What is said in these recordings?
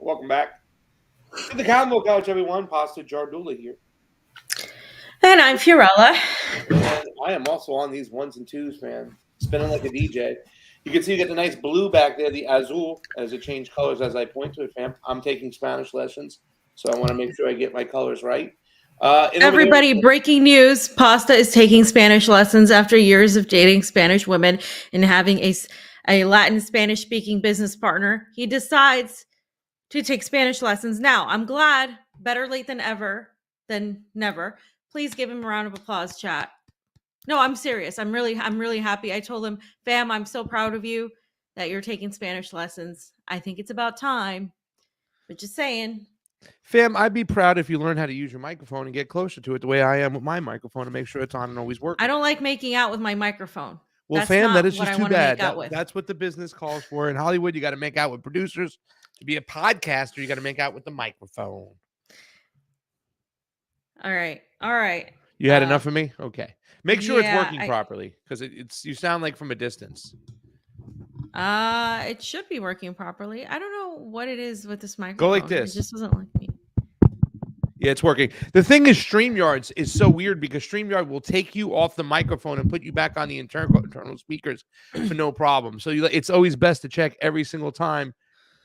Welcome back to the Combo Couch, everyone. Pasta Jardula here. And I'm Fiorella. And I am also on these ones and twos, man. Spinning like a DJ. You can see you get the nice blue back there, the azul, as it changed colors as I point to it, fam. I'm taking Spanish lessons, so I want to make sure I get my colors right. And over there, Everybody, breaking news. Pasta is taking Spanish lessons after years of dating Spanish women and having a Latin Spanish speaking business partner. He decides to take Spanish lessons now. I'm glad. Better late than ever than never. Please give him a round of applause, chat. No, I'm serious. I'm really happy. I told him, fam, I'm so proud of you that you're taking Spanish lessons. I think it's about time. But just saying. Fam, I'd be proud if you learn how to use your microphone and get closer to it the way I am with my microphone to make sure it's on and always working. I don't like making out with my microphone. Well, That's fam, not that is what just I too wanna bad. make out with. That's what the business calls for. In Hollywood, you got to make out with producers. To be a podcaster, you got to make out with the microphone. All right. You had enough of me? Okay. Make sure it's yeah, working properly because it's you sound like from a distance. It should be working properly. I don't know what it is with this microphone. Go like this. It just doesn't like me. Yeah, it's working. The thing is, StreamYard is so weird because StreamYard will take you off the microphone and put you back on the internal speakers for no problem. So it's always best to check every single time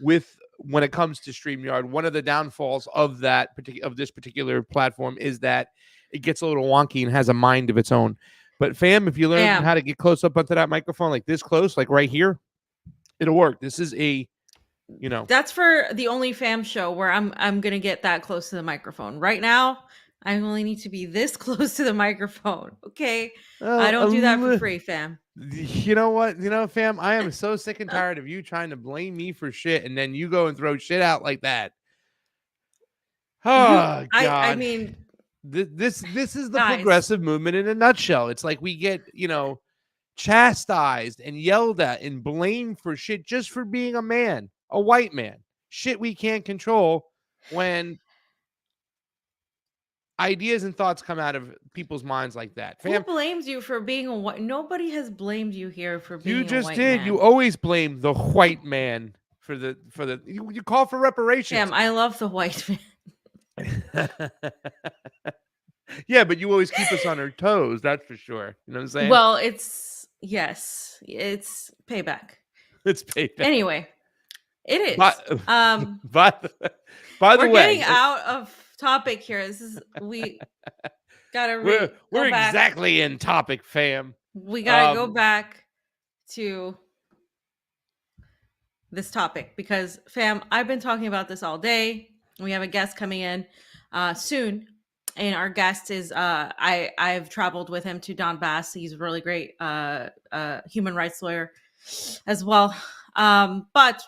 when it comes to StreamYard. One of the downfalls of this particular platform is that it gets a little wonky and has a mind of its own. But fam, if you learn how to get close up onto that microphone, like this close, like right here, it'll work. This is that's for the Only Fam show where I'm gonna get that close to the microphone. Right now, I only need to be this close to the microphone. Okay, I don't do that for free, fam. You know what? Fam, I am so sick and tired of you trying to blame me for shit, and then you go and throw shit out like that. Oh God! I mean, this is the progressive movement in a nutshell. It's like we get chastised and yelled at and blamed for shit just for being a man. A white man. Shit we can't control when ideas and thoughts come out of people's minds like that. Who blames you for being a white? Nobody has blamed you here for being a white man. You just did. You always blame the white man for the you call for reparations. Damn, I love the white man. Yeah, but you always keep us on our toes, that's for sure. You know what I'm saying? Well, it's payback. It's payback. Anyway. It is. By the we're way, getting out of topic here. We gotta we're exactly in topic, fam. We gotta go back to this topic because, fam, I've been talking about this all day. We have a guest coming in soon, and our guest is I've traveled with him to Donbass. He's a really great human rights lawyer as well, but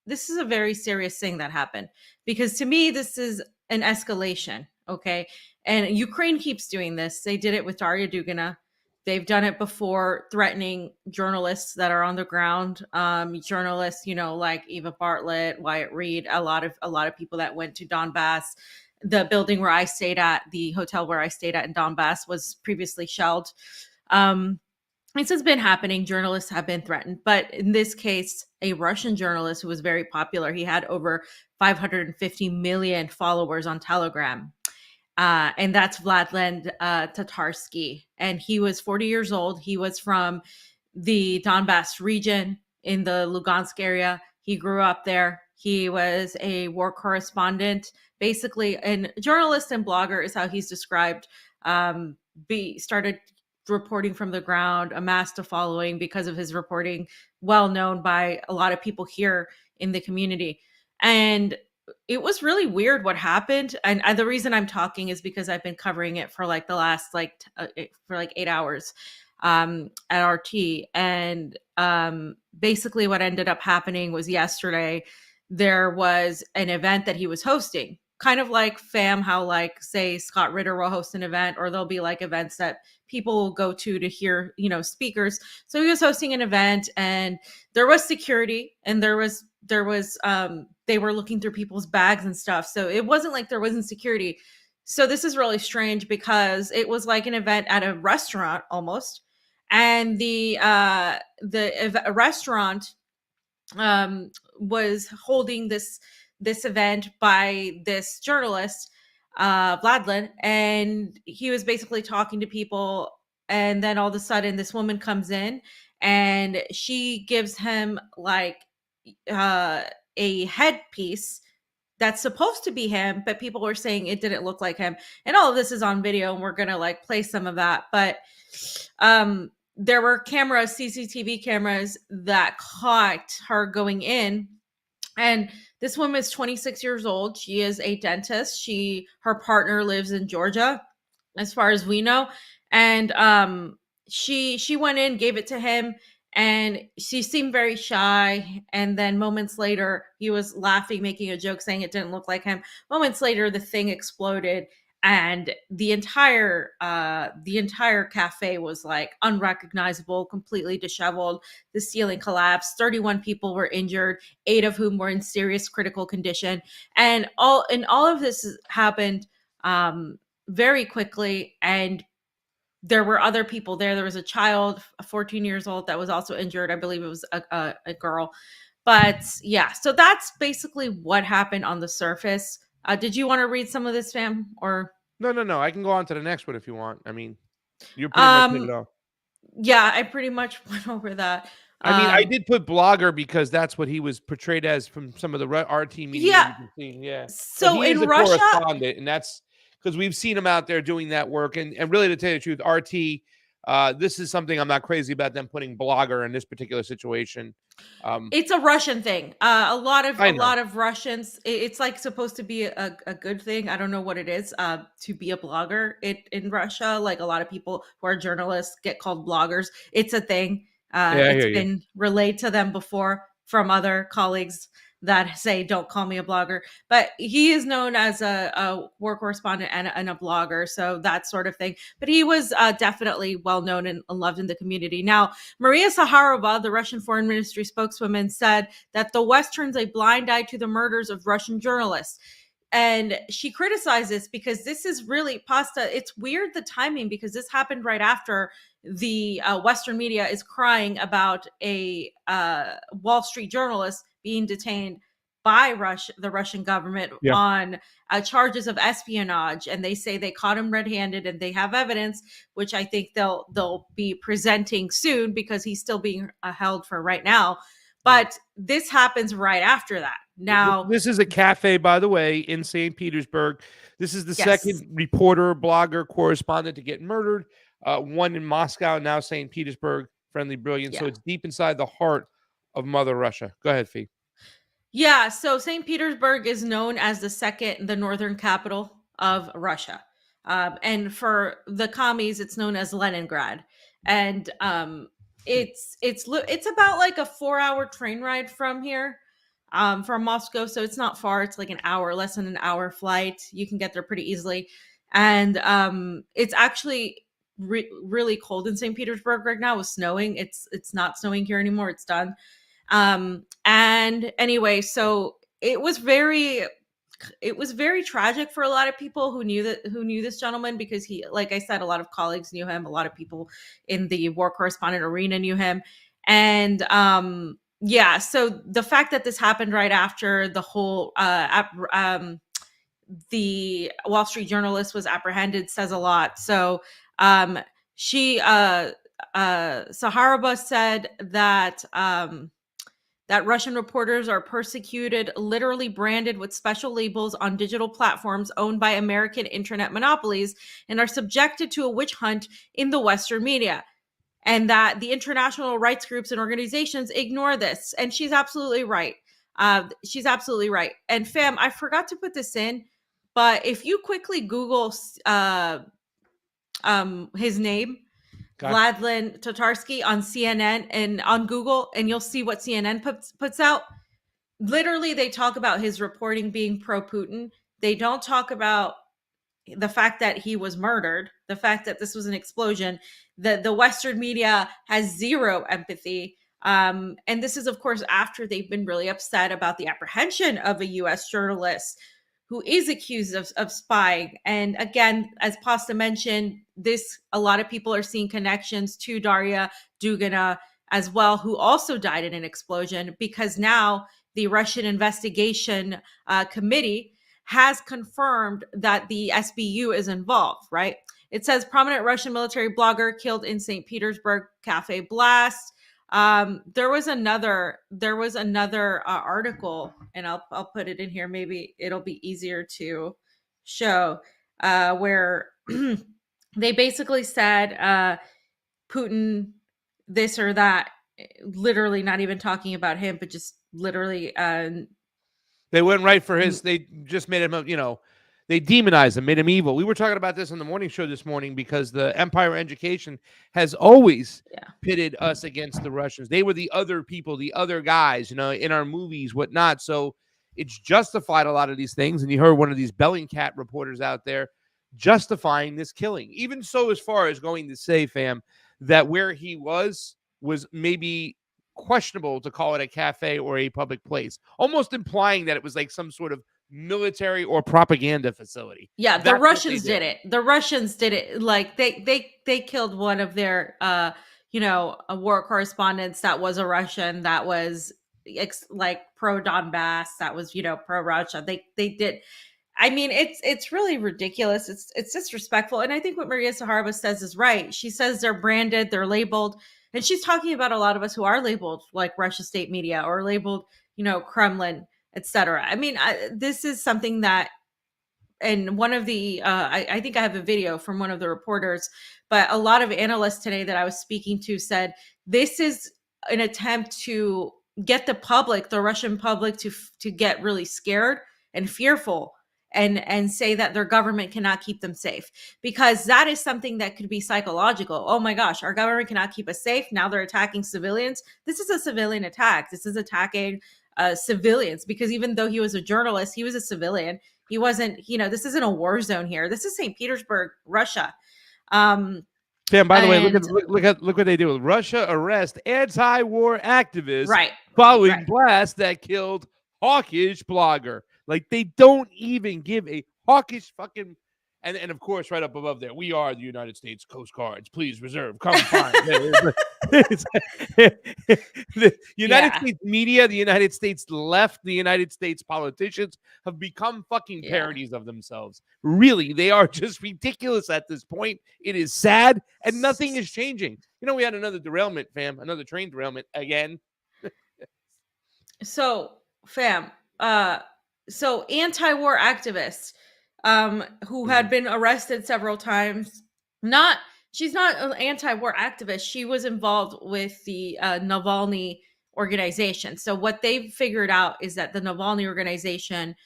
this is a very serious thing that happened because to me, this is an escalation. Okay. And Ukraine keeps doing this. They did it with Daria Dugina. They've done it before, threatening journalists that are on the ground. Journalists, like Eva Bartlett, Wyatt Reed, a lot of people that went to Donbass. The building where I stayed at, the hotel where I stayed at in Donbass was previously shelled. This has been happening. Journalists have been threatened. But in this case, a Russian journalist who was very popular, he had over 550 million followers on Telegram. And that's Vladlen Tatarsky. And he was 40 years old. He was from the Donbass region in the Lugansk area. He grew up there. He was a war correspondent, basically, and journalist and blogger is how he's described. Started reporting from the ground, amassed a following because of his reporting, well known by a lot of people here in the community. And it was really weird what happened. And the reason I'm talking is because I've been covering it for like the last for 8 hours at RT. And basically what ended up happening was yesterday, there was an event that he was hosting. Kind of like fam, how like say Scott Ritter will host an event, or there'll be like events that people will go to hear, speakers. So he was hosting an event, and there was security, and there was they were looking through people's bags and stuff. So it wasn't like there wasn't security. So this is really strange because it was like an event at a restaurant almost, and the restaurant was holding this event by this journalist Vladlin, and he was basically talking to people. And then all of a sudden, this woman comes in and she gives him like a headpiece that's supposed to be him, but people were saying it didn't look like him. And all of this is on video, and we're gonna like play some of that. But there were cameras, CCTV cameras, that caught her going in. And this woman is 26 years old. She is a dentist. Her partner lives in Georgia, as far as we know. And she went in, gave it to him, and she seemed very shy. And then moments later, he was laughing, making a joke, saying it didn't look like him. Moments later, the thing exploded, and the entire cafe was like unrecognizable, completely disheveled. The ceiling collapsed. 31 people were injured, 8 of whom were in serious critical condition. And all of this happened very quickly. And there were other people there. There was a child, 14 years old, that was also injured. I believe it was a girl. But yeah, so that's basically what happened on the surface. Did you want to read some of this, fam? Or No. I can go on to the next one if you want. I mean, you're pretty much hit it off. Yeah, I pretty much went over that. I mean, I did put blogger because that's what he was portrayed as from some of the RT media Yeah. you can see. Yeah. But So he is in a Russia, correspondent, and that's because we've seen him out there doing that work. And really, to tell you the truth, RT, this is something I'm not crazy about them putting blogger in this particular situation. it's a Russian thing. A lot I know. of Russians. It's like supposed to be a good thing. I don't know what it is. To be a blogger in Russia, like a lot of people who are journalists get called bloggers. It's a thing. Yeah, I It's hear you. been relayed to them before from other colleagues that say, "Don't call me a blogger." But he is known as a war correspondent and a blogger, so that sort of thing. But he was definitely well known and loved in the community. Now, Maria Zakharova, the Russian Foreign Ministry spokeswoman, said that the West turns a blind eye to the murders of Russian journalists. And she criticizes because this is really pasta. It's weird, the timing, because this happened right after the Western media is crying about a Wall Street journalist being detained by the Russian government on charges of espionage, and they say they caught him red-handed, and they have evidence, which I think they'll be presenting soon because he's still being held for right now. But this happens right after that. Now, this is a cafe, by the way, in St. Petersburg. This is the second reporter, blogger, correspondent to get murdered. One in Moscow, now St. Petersburg. Friendly Brilliant. So it's deep inside the heart of Mother Russia. Go ahead, Fee. Yeah, so St. Petersburg is known as the northern capital of Russia. And for the commies, it's known as Leningrad. And it's about like a 4-hour train ride from here, from Moscow. So it's not far. It's like an hour, less than an hour flight. You can get there pretty easily. And it's actually really cold in St. Petersburg right now. It's snowing. It's not snowing here anymore. It's done. And anyway, so it was very tragic for a lot of people who knew this gentleman, because he, like I said, a lot of colleagues knew him. A lot of people in the war correspondent arena knew him. And so the fact that this happened right after the whole the Wall Street journalist was apprehended says a lot. So Saharaba said that that Russian reporters are persecuted, literally branded with special labels on digital platforms owned by American internet monopolies, and are subjected to a witch hunt in the Western media. And that the international rights groups and organizations ignore this. And she's absolutely right. She's absolutely right. And fam, I forgot to put this in, but if you quickly Google his name, Vladlin Tatarsky, on CNN and on Google, and you'll see what CNN puts out. Literally, they talk about his reporting being pro-Putin. They don't talk about the fact that he was murdered, the fact that this was an explosion. The Western media has zero empathy. And this is, of course, after they've been really upset about the apprehension of a U.S. journalist who is accused of spying. And again, as Pasta mentioned, a lot of people are seeing connections to Daria Dugina as well, who also died in an explosion, because now the Russian investigation committee has confirmed that the SBU is involved, right? It says prominent Russian military blogger killed in St. Petersburg cafe blast. There was another article, and I'll put it in here. Maybe it'll be easier to show, where they basically said Putin this or that, literally not even talking about him, but just literally They went right for his. They just made him, they demonized him, made him evil. We were talking about this on the morning show this morning because the Empire Education has always pitted us against the Russians. They were the other people, the other guys, in our movies, whatnot. So it's justified a lot of these things. And you heard one of these Bellingcat reporters out there justifying this killing. Even so, as far as going to say, fam, that where he was maybe questionable to call it a cafe or a public place, almost implying that it was like some sort of military or propaganda facility. Yeah, the Russians did it. The Russians did it. Like they killed one of their a war correspondents that was a Russian, that was like pro Donbass, that was pro Russia. They did. I mean, it's really ridiculous. It's disrespectful. And I think what Maria Zaharova says is right. She says they're branded, they're labeled, and she's talking about a lot of us who are labeled like Russia state media or labeled, Kremlin, etc. I mean, this is something that, and one of the, I think I have a video from one of the reporters, but a lot of analysts today that I was speaking to said this is an attempt to get the public, the Russian public, to get really scared and fearful, and say that their government cannot keep them safe, because that is something that could be psychological. Oh my gosh, our government cannot keep us safe. Now they're attacking civilians. This is a civilian attack. This is attacking civilians, because even though he was a journalist, he was a civilian. He wasn't, this isn't a war zone here. This is St. Petersburg, Russia. Sam, by the way, look what they do. Russia arrest anti-war activists following blast that killed hawkish blogger. Like, they don't even give a hawkish fucking. And of course, right up above there, we are the United States Coast Guards. Please reserve. Come find. The United States media, the United States left, the United States politicians have become fucking parodies of themselves. Really, they are just ridiculous at this point. It is sad, and nothing is changing. We had another derailment, fam, another train derailment again. So, fam, so anti-war activists who had been arrested several times. She's not an anti-war activist. She was involved with the Navalny organization. So what they've figured out is that the Navalny organization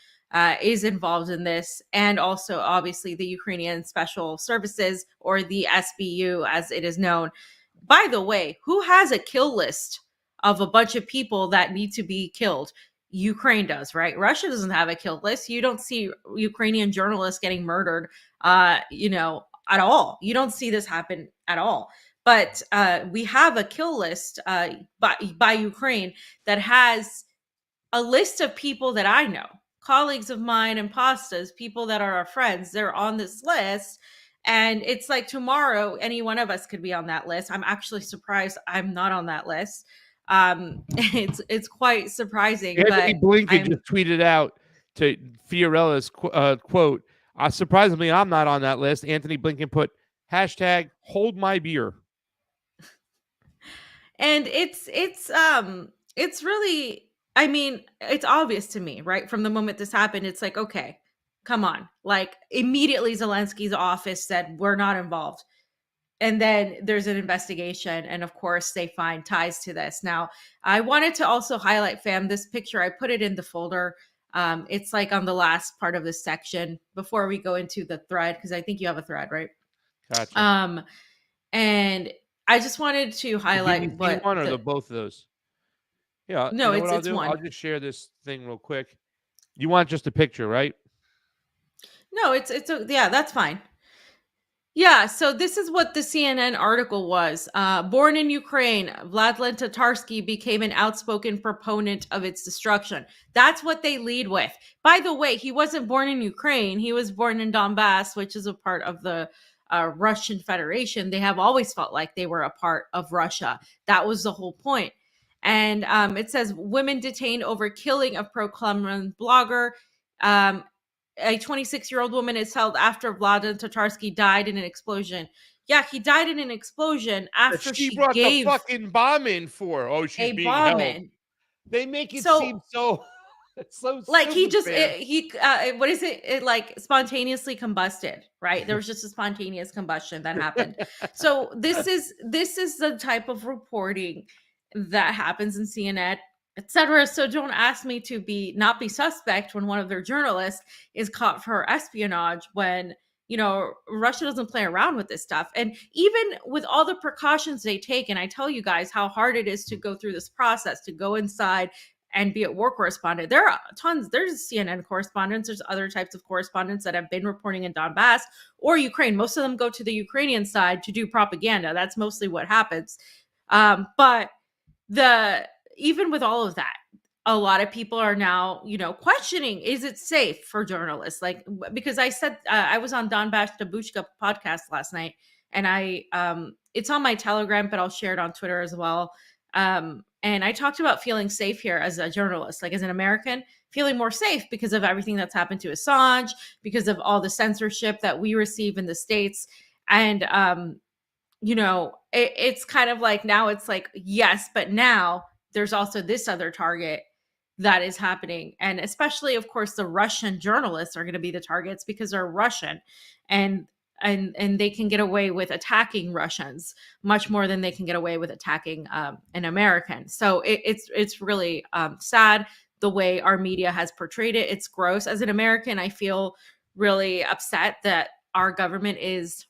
is involved in this, and also obviously the Ukrainian Special Services, or the SBU as it is known. By the way, who has a kill list of a bunch of people that need to be killed? Ukraine does, right? Russia doesn't have a kill list. You don't see Ukrainian journalists getting murdered, at all. You don't see this happen at all. But we have a kill list by Ukraine that has a list of people that I know, colleagues of mine and pastas, people that are our friends. They're on this list. And it's like tomorrow, any one of us could be on that list. I'm actually surprised I'm not on that list. It's quite surprising. Anthony Blinken just tweeted out to Fiorella's quote. Surprisingly, I'm not on that list. Anthony Blinken put hashtag hold my beer. And it's really, I mean, it's obvious to me, right? From the moment this happened, it's like, okay, come on. Like, immediately Zelensky's office said, we're not involved. And then there's an investigation, and of course they find ties to this. Now, I wanted to also highlight, fam, this picture. I put it in the folder. It's like on the last part of this section before we go into the thread, because I think you have a thread, right? Gotcha. And I just wanted to highlight what one or both of those. Yeah. No, it's one. I'll just share this thing real quick. You want just a picture, right? No, yeah, that's fine. Yeah, so this is what the CNN article was. Born in Ukraine, Vladlen Tatarsky became an outspoken proponent of its destruction. That's what they lead with. By the way, he wasn't born in Ukraine. He was born in Donbass, which is a part of the Russian Federation. They have always felt like they were a part of Russia. That was the whole point. And it says, women detained over killing of pro-Kremlin blogger. a 26-year-old woman is held after Vladan Tatarsky died in an explosion. Yeah, he died in an explosion That after she she brought the gave fucking bomb in for. Oh, she's a being bomb held. in. They make it So seem so it's so like he stupid, just man. what is it, it like spontaneously combusted, right? There was just a spontaneous combustion that happened. So this is the type of reporting that happens in CNN, etc. So don't ask me to be not be suspect when one of their journalists is caught for espionage, when Russia doesn't play around with this stuff. And even with all the precautions they take, and I tell you guys how hard it is to go through this process, to go inside and be a war correspondent. There are tons. There's CNN correspondents. There's other types of correspondents that have been reporting in Donbass or Ukraine. Most of them go to the Ukrainian side to do propaganda. That's mostly what happens. But the even with all of that, a lot of people are now, questioning, is it safe for journalists? Like, because I said, I was on Donbass Dabushka podcast last night, and it's on my Telegram, but I'll share it on Twitter as well. And I talked about feeling safe here as a journalist, like as an American, feeling more safe because of everything that's happened to Assange, because of all the censorship that we receive in the States. And, it's kind of like, now it's like, yes, but now there's also this other target that is happening. And especially, of course, the Russian journalists are going to be the targets because they're Russian, and they can get away with attacking Russians much more than they can get away with attacking an American. So it's really sad the way our media has portrayed it. It's gross. As an American, I feel really upset that our government is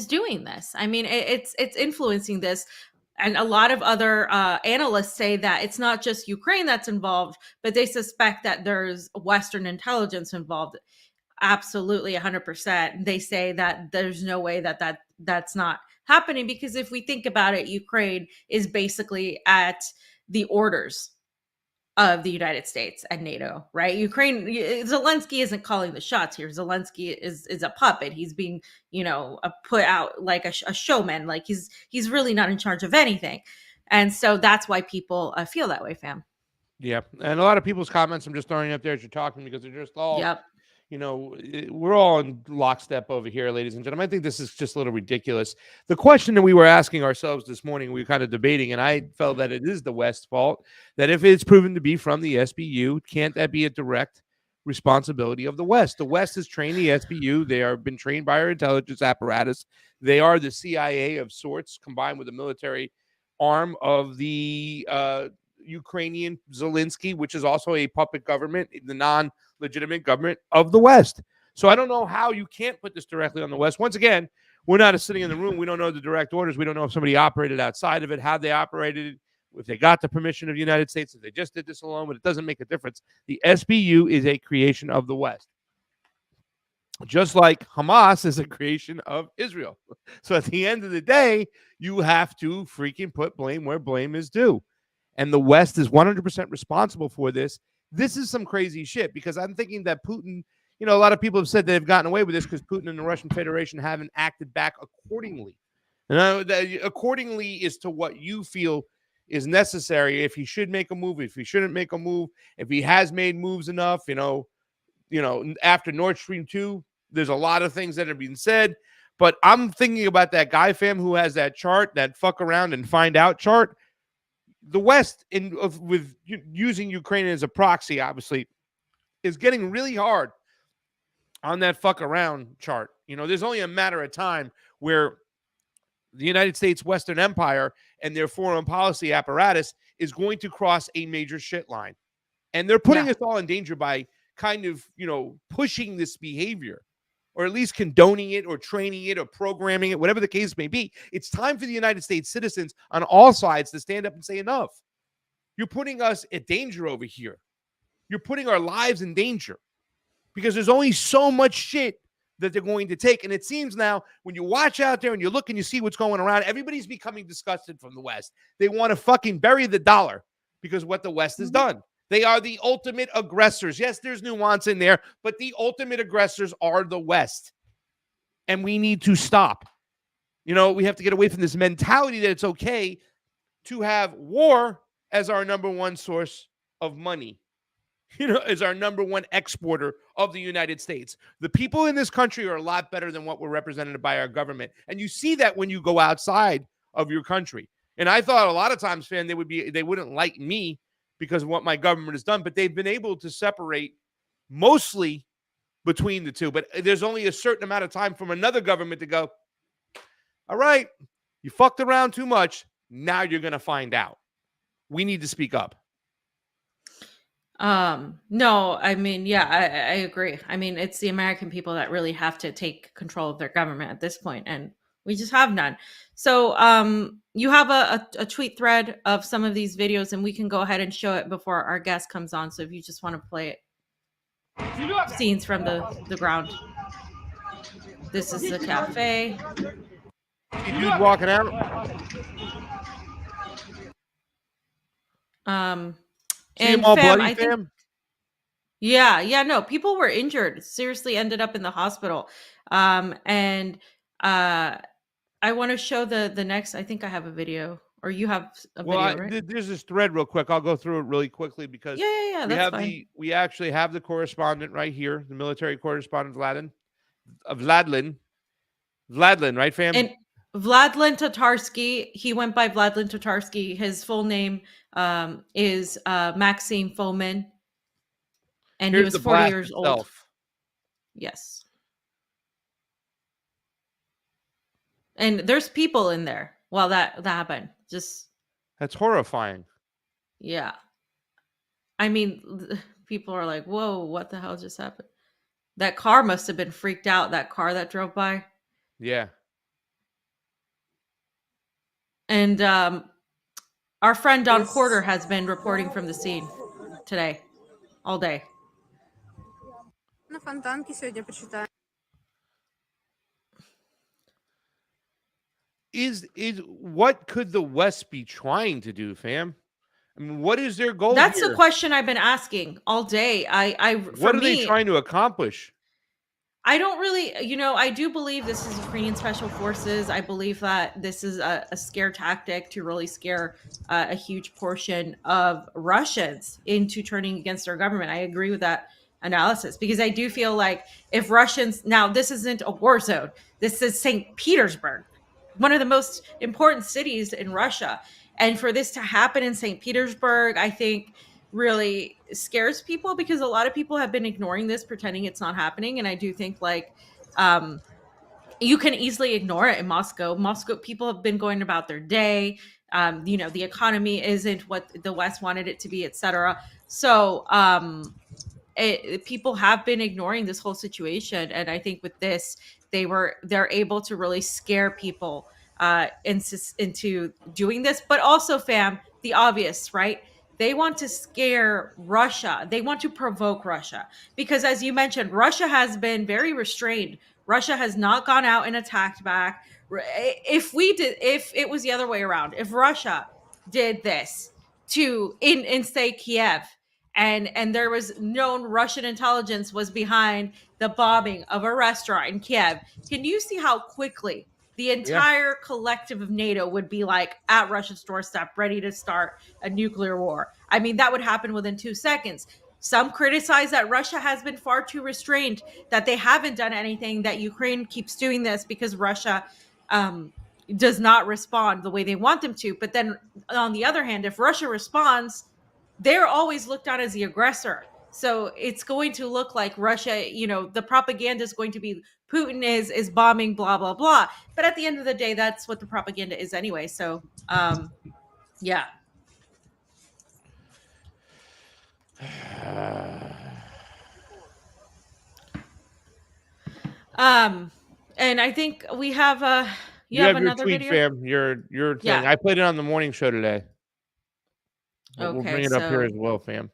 doing this. I mean, it's influencing this. And a lot of other analysts say that it's not just Ukraine that's involved, but they suspect that there's Western intelligence involved. Absolutely, 100%. They say that there's no way that's not happening, because if we think about it, Ukraine is basically at the orders of the United States and NATO, right? Zelensky isn't calling the shots here. Zelensky is a puppet. He's being, put out like a showman. Like he's really not in charge of anything. And so that's why people feel that way, fam. Yeah, and a lot of people's comments I'm just throwing up there as you're talking, because they're just all, Yep. we're all in lockstep over here, ladies and gentlemen. I think this is just a little ridiculous. The question that we were asking ourselves this morning, we were kind of debating, and I felt that it is the West's fault, that if it's proven to be from the SBU, can't that be a direct responsibility of the West? The West has trained the SBU. They have been trained by our intelligence apparatus. They are the CIA of sorts, combined with the military arm of the Ukrainian Zelensky, which is also a puppet government, the non-legitimate government of the West. So I don't know how you can't put this directly on the West. Once again, we're not sitting in the room. We don't know the direct orders. We don't know if somebody operated outside of it, how they operated it, if they got the permission of the United States, if they just did this alone, but it doesn't make a difference. The SBU is a creation of the West, just like Hamas is a creation of Israel. So at the end of the day, you have to freaking put blame where blame is due. And the West is 100% responsible for this. This is some crazy shit, because I'm thinking that Putin, a lot of people have said they've gotten away with this because Putin and the Russian Federation haven't acted back accordingly. And accordingly is to what you feel is necessary. If he should make a move, if he shouldn't make a move, if he has made moves enough, after Nord Stream 2, there's a lot of things that are being said. But I'm thinking about that guy, fam, who has that chart, that fuck around and find out chart. The West, with using Ukraine as a proxy, obviously, is getting really hard on that fuck around chart. There's only a matter of time where the United States Western Empire and their foreign policy apparatus is going to cross a major shit line. And they're putting us all in danger by kind of, pushing this behavior, or at least condoning it, or training it, or programming it, whatever the case may be. It's time for the United States citizens on all sides to stand up and say, enough. You're putting us at danger over here. You're putting our lives in danger, because there's only so much shit that they're going to take. And it seems now, when you watch out there and you look and you see what's going around, everybody's becoming disgusted from the West. They want to fucking bury the dollar because of what the West has done. They are the ultimate aggressors. Yes, there's nuance in there, but the ultimate aggressors are the West. And we need to stop. We have to get away from this mentality that it's okay to have war as our number one source of money. is our number one exporter of the United States. The people in this country are a lot better than what we're represented by our government. And you see that when you go outside of your country. And I thought a lot of times, fan, they wouldn't like me because of what my government has done, but they've been able to separate mostly between the two. But there's only a certain amount of time from another government to go, all right, you fucked around too much. Now you're going to find out. We need to speak up. No, I mean, yeah, I agree. I mean, it's the American people that really have to take control of their government at this point, and we just have none. So, you have a tweet thread of some of these videos, and we can go ahead and show it before our guest comes on. So if you just want to play it, scenes from the ground. This is the cafe. Dude walking out. See And him all fam, bloody, I think, fam? yeah, no, people were injured, seriously ended up in the hospital. And I want to show the next. I think I have a video, or you have a Well, video, right? there's this thread real quick. I'll go through it really quickly because Yeah, we that's have fine. we actually have the correspondent right here, the military correspondent Vladlin, right, fam? And Vladlen Tatarsky, he went by Vladlen Tatarsky. His full name is Maxime Fomin, and he Here's was the 40 blast years old. itself. Yes. And there's people in there while that happened. Just, That's horrifying. yeah. I mean, people are like, whoa, what the hell just happened? That car must have been freaked out, that car that drove by. Yeah. And our friend Don Porter has been reporting from the scene today, all day. На фонтанке сегодня почитаю. Is what could the West be trying to do, fam? I mean, what is their goal That's here? the question I've been asking all day. What are they trying to accomplish? I don't really, I do believe this is Ukrainian Special Forces. I believe that this is a scare tactic to really scare a huge portion of Russians into turning against their government. I agree with that analysis because I do feel like if Russians, now this isn't a war zone, this is St. Petersburg, one of the most important cities in Russia. And for this to happen in St. Petersburg, I think really scares people because a lot of people have been ignoring this, pretending it's not happening. And I do think you can easily ignore it in Moscow. People have been going about their day. The economy isn't what the West wanted it to be, etc. So people have been ignoring this whole situation. And I think with this, they're able to really scare people into doing this. But also, fam, the obvious, right? They want to scare Russia. They want to provoke Russia because, as you mentioned, Russia has been very restrained. Russia has not gone out and attacked back. If it was the other way around, if Russia did this in say Kiev, and there was known Russian intelligence was behind the bombing of a restaurant in Kiev, can you see how quickly the entire collective of NATO would be like at Russia's doorstep, ready to start a nuclear war? I mean, that would happen within 2 seconds. Some criticize that Russia has been far too restrained, that they haven't done anything, that Ukraine keeps doing this because Russia does not respond the way they want them to. But then on the other hand, if Russia responds, they're always looked at as the aggressor. So it's going to look like Russia, the propaganda is going to be Putin is bombing, blah, blah, blah. But at the end of the day, that's what the propaganda is anyway. So, yeah. And I think we have you have another your tweet, video? fam. Your thing. Yeah. I played it on the morning show today. We'll bring it up here as well, fam.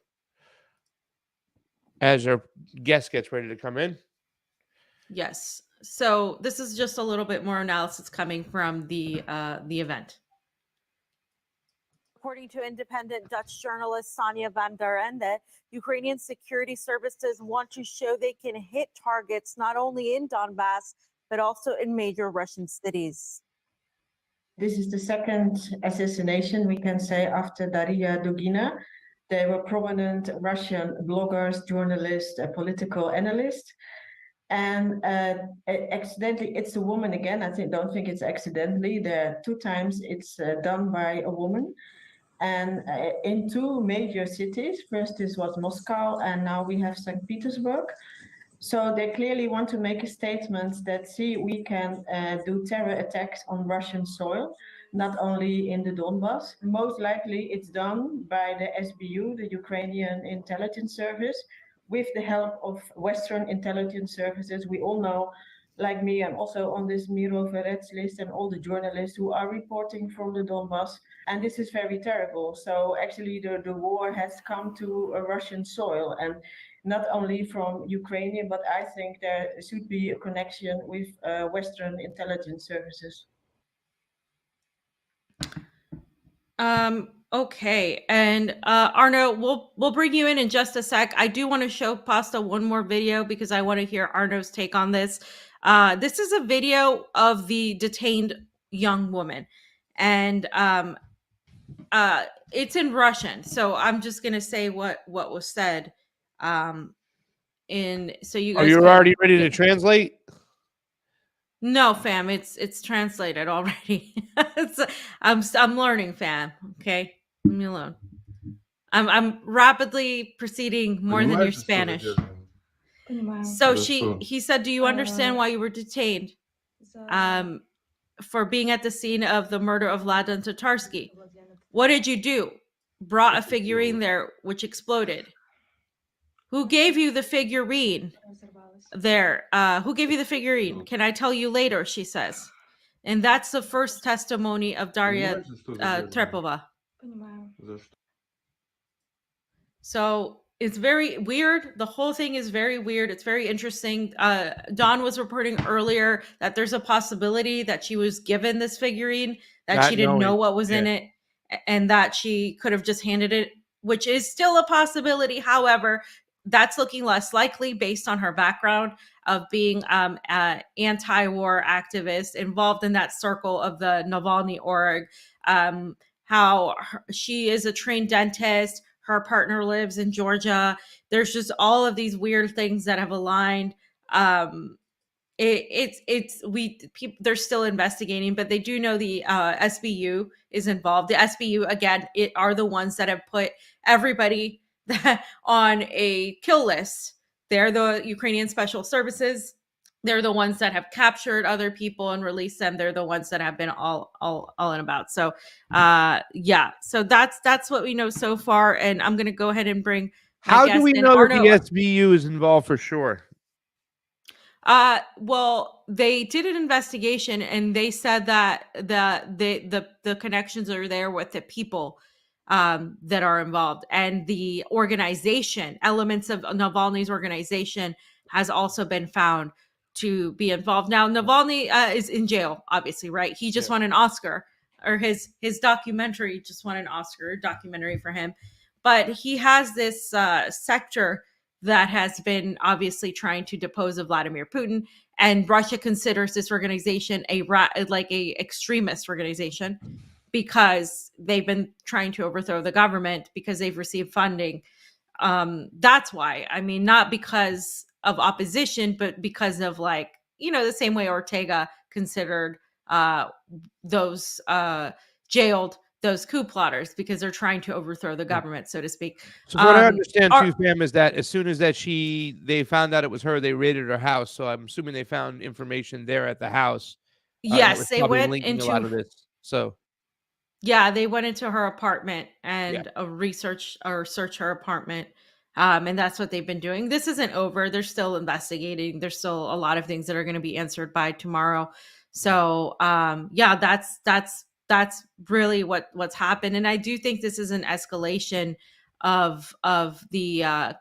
As our guest gets ready to come in. Yes. So this is just a little bit more analysis coming from the event. According to independent Dutch journalist Sonia van der Ende, Ukrainian security services want to show they can hit targets not only in Donbass, but also in major Russian cities. This is the second assassination, we can say, after Daria Dugina. They were prominent Russian bloggers, journalists, political analysts. And accidentally, it's a woman again. Don't think it's accidentally. There are 2 times it's done by a woman. And in 2 major cities. First, this was Moscow, and now we have St. Petersburg. So they clearly want to make a statement that, see, we can do terror attacks on Russian soil, not only in the Donbass. Most likely it's done by the SBU, the Ukrainian intelligence service, with the help of Western intelligence services. We all know, like me, I'm also on this Miro Verets list, and all the journalists who are reporting from the Donbass. And this is very terrible. So actually the war has come to a Russian soil, and not only from Ukrainian, but I think there should be a connection with Western intelligence services. Okay, and Arnaud, we'll bring you in just a sec. I do want to show Pasta one more video because I want to hear Arnaud's take on this. This is a video of the detained young woman, and it's in Russian, so I'm just gonna say what was said. So you Are guys you can- already ready to translate? No, fam, it's translated already. I'm learning, fam. Okay, leave me alone. I'm rapidly proceeding more than your Spanish. So he said, "Do you understand why you were detained? For being at the scene of the murder of Vladan Tatarsky. What did you do? Brought a figurine there which exploded. Who gave you the figurine? There. Who gave you the figurine? Can I tell you later?" She says. And that's the first testimony of Daria Trepova. So it's very weird. The whole thing is very weird. It's very interesting. Dawn was reporting earlier that there's a possibility that she was given this figurine, that Not she didn't knowing. know what was in Yeah. it, and that she could have just handed it, which is still a possibility. However, that's looking less likely based on her background of being an anti-war activist involved in that circle of the Navalny org. She is a trained dentist. Her partner lives in Georgia. There's just all of these weird things that have aligned. They're still investigating, but they do know the SBU is involved. The SBU, again, are the ones that have put everybody on a kill list. They're the Ukrainian special services. They're the ones that have captured other people and released them. They're the ones that have been all and about. So yeah, so that's what we know so far. And I'm gonna go ahead and bring How do we know that Arnaud. the SBU is involved for sure? Well, they did an investigation and they said that the connections are there with the people that are involved, and the organization, elements of Navalny's organization, has also been found to be involved. Now, Navalny is in jail, obviously, right? He just won an Oscar, or his documentary just won an Oscar documentary for him. But he has this sector that has been obviously trying to depose of Vladimir Putin, and Russia considers this organization a extremist organization because they've been trying to overthrow the government because they've received funding. That's why. I mean, not because of opposition, but because of, like, the same way Ortega considered those jailed those coup plotters, because they're trying to overthrow the government, so to speak. So what I understand too, fam, is that as soon as they found out it was her, they raided her house. So I'm assuming they found information there at the house. Yes, they went linking a lot of this. So yeah, they went into her apartment and search her apartment. And that's what they've been doing. This isn't over. They're still investigating. There's still a lot of things that are going to be answered by tomorrow. So yeah, that's really what's happened. And I do think this is an escalation of the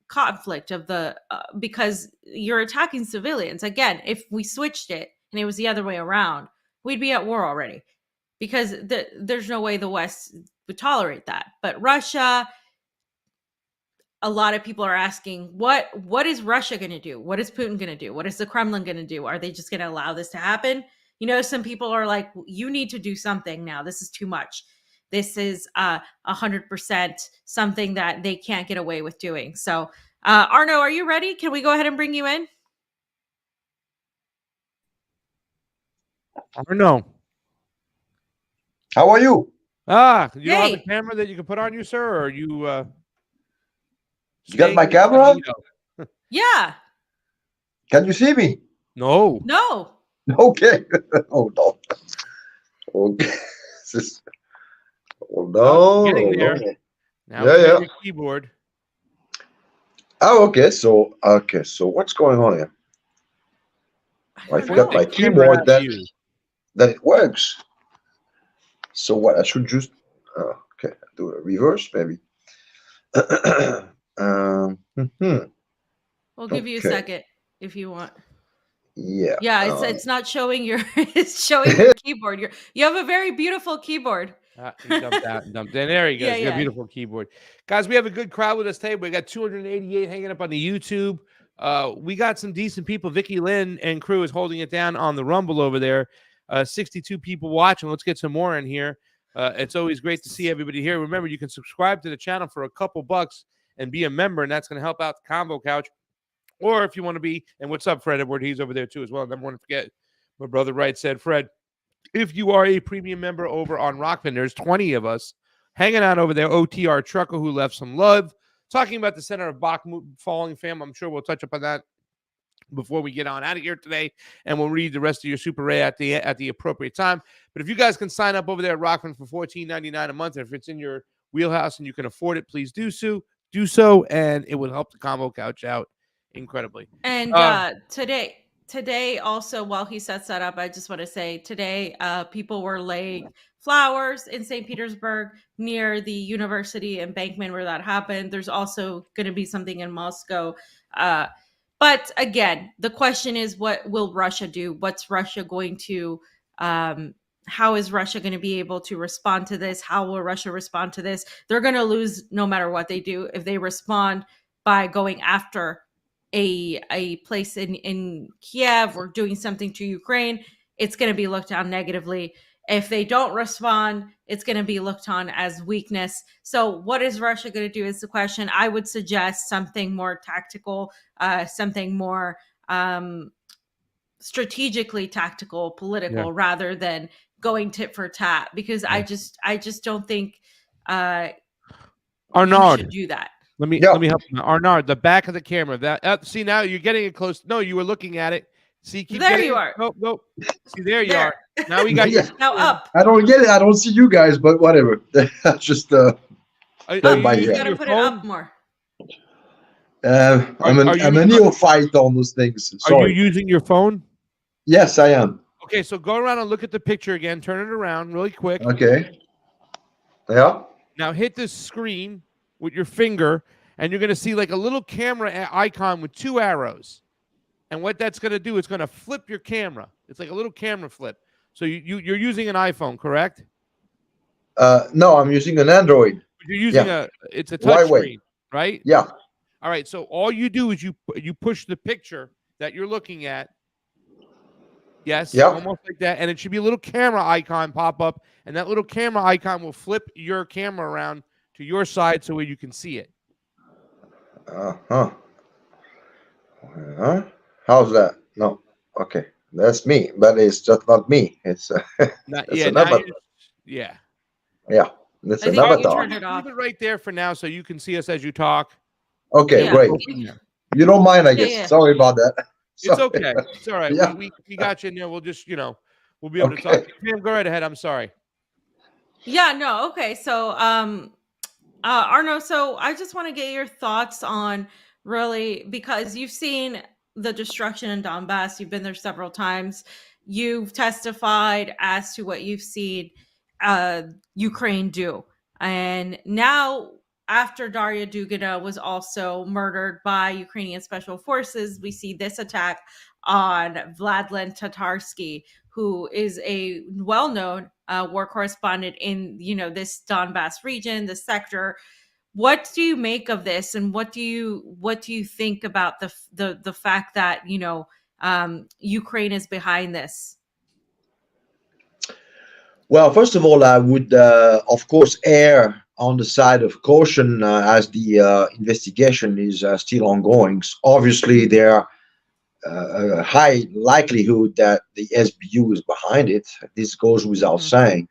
conflict of the because you're attacking civilians. Again, if we switched it and it was the other way around, we'd be at war already, because there's no way the West would tolerate that. But Russia, a lot of people are asking, what is Russia going to do? What is Putin going to do? What is the Kremlin going to do? Are they just going to allow this to happen? Some people are like, you need to do something now. This is too much. this is 100% something that they can't get away with doing. So, Arnaud, are you ready? Can we go ahead and bring you in? Arnaud. How are you? You don't have Hey. a camera that you can put on you, sir, or are you? You got my staying camera? incognito? Yeah. Can you see me? No. No. Okay. Hold on. Okay. Hold Oh, on. getting Hold there. on. Now Yeah, we got yeah. your keyboard. Oh, okay. So what's going on here? I've don't got know. my Camera keyboard has that you. it works. So what? I should just okay, do a reverse maybe. We'll give you a Okay. second if you want. Yeah. Yeah, it's not showing your it's showing your keyboard. You have a very beautiful keyboard. He dumped out and dumped in. There he goes. Yeah, You got a yeah. beautiful keyboard. Guys, we have a good crowd with us today. We got 288 hanging up on the YouTube. We got some decent people. Vicky Lynn and crew is holding it down on the Rumble over there. 62 people watching. Let's get some more in here. It's always great to see everybody here. Remember, you can subscribe to the channel for a couple bucks and be a member, and that's going to help out the Combo Couch. Or if you want to be, and what's up, Fred Edward? He's over there too as well. Never want to forget. My brother Wright said, Fred, if you are a premium member over on Rockfin, there's 20 of us hanging out over there. OTR Trucker, who left some love, talking about the center of Bakhmut falling, fam. I'm sure we'll touch up on that before we get on out of here today, and we'll read the rest of your Super Ray at the appropriate time. But if you guys can sign up over there at Rockfin for $14.99 a month, and if it's in your wheelhouse and you can afford it, please do so, and it will help the Combo Couch out incredibly. And today also, while he sets that up, I just want to say today people were laying flowers in St. Petersburg near the university embankment where that happened. There's also going to be something in Moscow. But again, the question is, what will Russia do? What's Russia going to how is Russia going to be able to respond to this? How will Russia respond to this? They're going to lose no matter what they do. If they respond by going after a place in Kiev or doing something to Ukraine, it's going to be looked on negatively. If they don't respond, it's going to be looked on as weakness. So what is Russia going to do is the question. I would suggest something more tactical, something more strategically tactical, political, rather than going tit for tat, because I just don't think Arnaud, you should do that. Let me help you. Arnaud, the back of the camera. That see, now you're getting it close. No, you were looking at it. See, keep there getting you it. are. Nope. See, there you are. Now we got you. Now up. I don't get it. I don't see you guys, but whatever. That's just Are You using gotta your put phone? it up more. I'm a neophyte on those things. Sorry. Are you using your phone? Yes, I am. Okay, so go around and look at the picture again. Turn it around really quick. Okay. Yeah. Now hit the screen with your finger, and you're going to see like a little camera icon with two arrows. And what that's going to do is going to flip your camera. It's like a little camera flip. So you're using an iPhone, correct? No, I'm using an Android. You're using it's a touch screen, right? Yeah. All right. So all you do is you push the picture that you're looking at. Yes, almost like that. And it should be a little camera icon pop up, and that little camera icon will flip your camera around to your side so where you can see it. How's that? No. Okay. That's me, but it's just not me. It's it's an avatar. Yeah. It's an avatar. Leave it right there for now so you can see us as you talk. Okay, great. You don't mind, I guess. Sorry about that. It's okay. It's all right. Yeah. We got you in there. We'll just, we'll be able to talk. Pam, go right ahead. I'm sorry. Yeah, no. Okay. So, Arnaud, so I just want to get your thoughts on really, because you've seen the destruction in Donbass. You've been there several times. You've testified as to what you've seen Ukraine do. And now, after Daria Dugina was also murdered by Ukrainian special forces, we see this attack on Vladlen Tatarsky, who is a well-known war correspondent in this Donbass region, this sector. What do you make of this, and what do you think about the fact that Ukraine is behind this? Well, first of all, I would, of course, err on the side of caution as the investigation is still ongoing. So obviously, there are a high likelihood that the SBU is behind it. This goes without saying.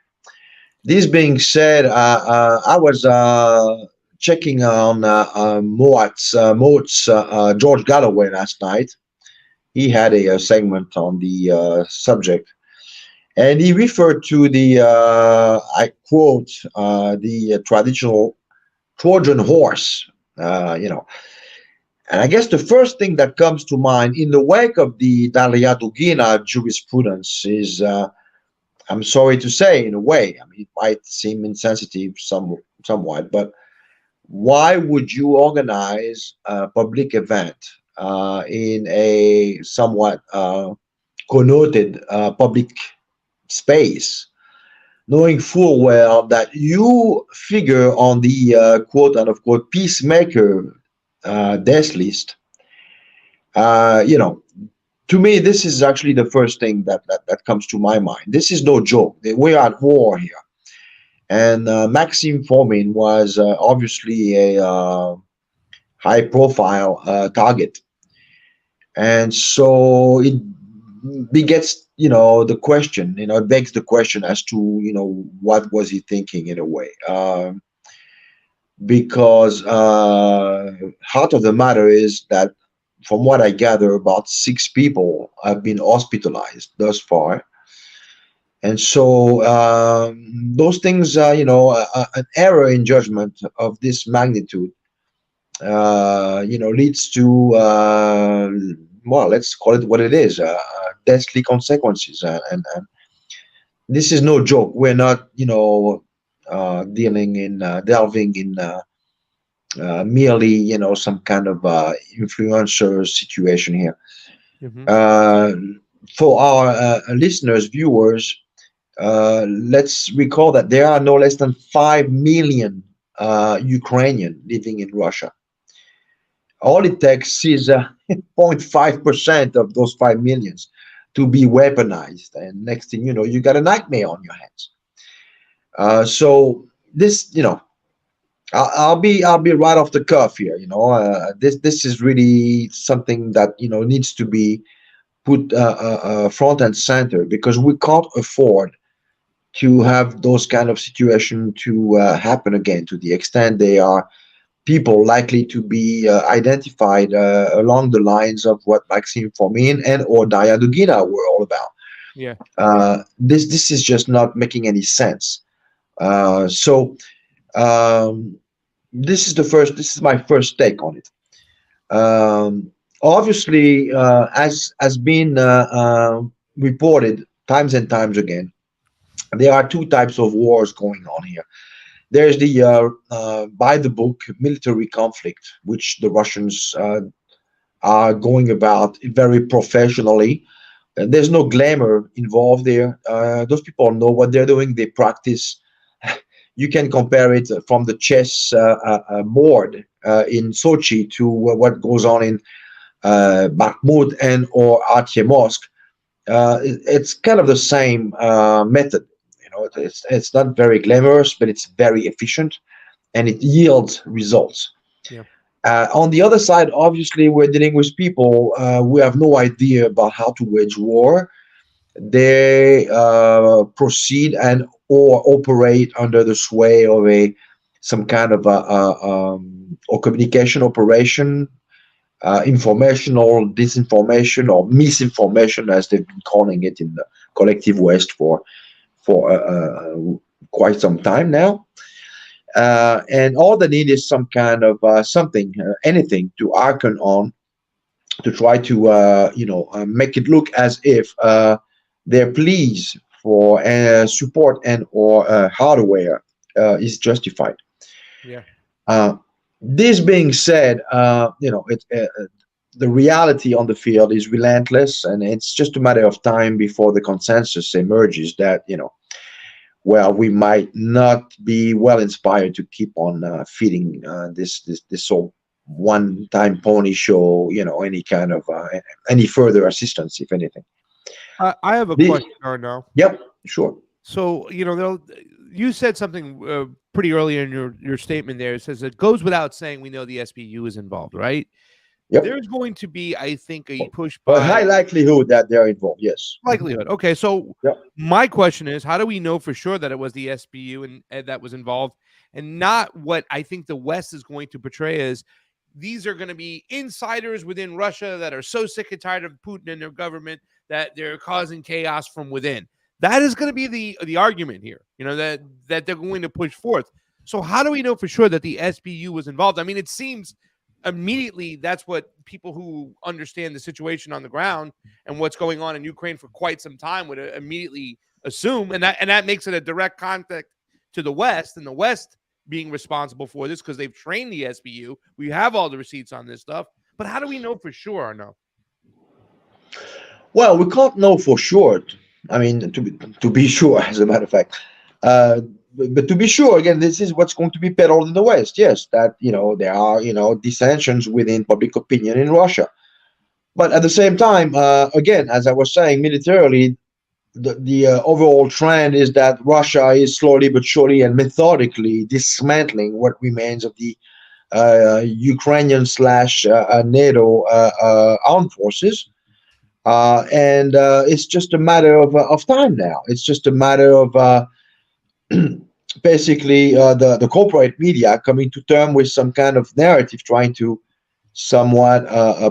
This being said, I was checking on Moat's George Galloway last night. He had a segment on the subject, and he referred to the, I quote, the traditional Trojan horse, And I guess the first thing that comes to mind in the wake of the Dalia Dugina jurisprudence is, I'm sorry to say, in a way, I mean, it might seem insensitive somewhat, but why would you organize a public event in a somewhat connoted public space, knowing full well that you figure on the quote unquote peacemaker death list? To me, this is actually the first thing that comes to my mind. This is no joke. We are at war here. And Maxime Fomin was obviously a high-profile target. And so it begets, the question, it begs the question as to, what was he thinking in a way? Because heart of the matter is that, from what I gather, about 6 people have been hospitalized thus far. And so those things, an error in judgment of this magnitude, leads to, well, let's call it what it is, deadly consequences. And this is no joke. We're not, delving in merely, some kind of influencer situation here. For our listeners, viewers, let's recall that there are no less than 5 million Ukrainians living in Russia. All it takes is 0.5% of those 5 millions to be weaponized, and next thing you know, you got a nightmare on your hands. So this, I'll be right off the cuff here. This is really something that needs to be put front and center, because we can't afford to have those kind of situation to happen again, to the extent they are people likely to be identified along the lines of what Maxime Fomin and or Daria Dugina were all about. Yeah. This is just not making any sense. So this is my first take on it. Obviously, as has been reported times and times again, there are 2 types of wars going on here. There's the by the book military conflict, which the Russians are going about very professionally. There's no glamour involved there. Those people know what they're doing. They practice. You can compare it from the chess board in Sochi to what goes on in Bakhmut and or Artyemovsk. It's kind of the same method. It's not very glamorous, but it's very efficient, and it yields results. Yeah. On the other side, obviously, we're dealing with people who have no idea about how to wage war. They proceed and or operate under the sway of some kind of or communication operation, information or disinformation or misinformation, as they've been calling it in the collective West for quite some time now. And all they need is some kind of anything to hearken on, to try to make it look as if their pleas for support and or hardware is justified. Yeah. This being said, the reality on the field is relentless, and it's just a matter of time before the consensus emerges that well, we might not be well inspired to keep on feeding this sort one-time pony show, any kind of any further assistance, if anything. I have a question, Arnaud. Yep, sure. So you said something pretty early in your statement there. It says it goes without saying we know the SBU is involved, right? Yep. There's going to be, I think, a push Well, by high likelihood that they're involved. Yes. likelihood. Okay, so Yep. my question is, how do we know for sure that it was the SBU and that was involved, and not what I think the West is going to portray as these are going to be insiders within Russia that are so sick and tired of Putin and their government that they're causing chaos from within. That is going to be the argument here, that they're going to push forth. So how do we know for sure that the SBU was involved? I mean, it seems immediately that's what people who understand the situation on the ground and what's going on in Ukraine for quite some time would immediately assume, and that makes it a direct contact to the West, and the West being responsible for this because they've trained the SBU. We have all the receipts on this stuff, but how do we know for sure, Arnaud? Well, we can't know for sure. I mean, to be sure, as a matter of fact. But to be sure, again, this is what's going to be peddled in the West. Yes, that there are dissensions within public opinion in Russia. But at the same time, again, as I was saying, militarily, the overall trend is that Russia is slowly but surely and methodically dismantling what remains of the Ukrainian / NATO armed forces. And it's just a matter of time now. It's just a matter of basically the corporate media coming to terms with some kind of narrative, trying to somewhat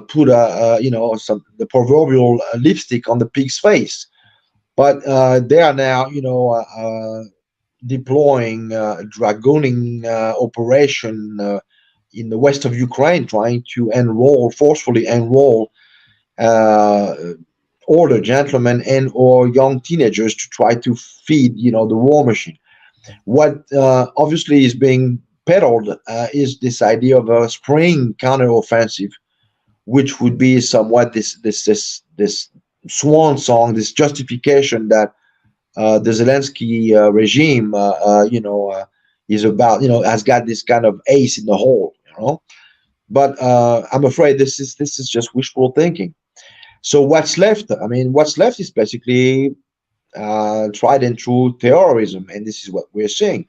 put the proverbial lipstick on the pig's face. But they are now, deploying dragooning operation in the west of Ukraine, trying to forcefully enroll older gentlemen and or young teenagers to try to feed, the war machine. What obviously is being peddled is this idea of a spring counteroffensive, which would be somewhat this swan song, this justification that the Zelensky regime, is about, has got this kind of ace in the hole, But I'm afraid this is just wishful thinking. So what's left? I mean, what's left is basically tried and true terrorism, and this is what we're seeing.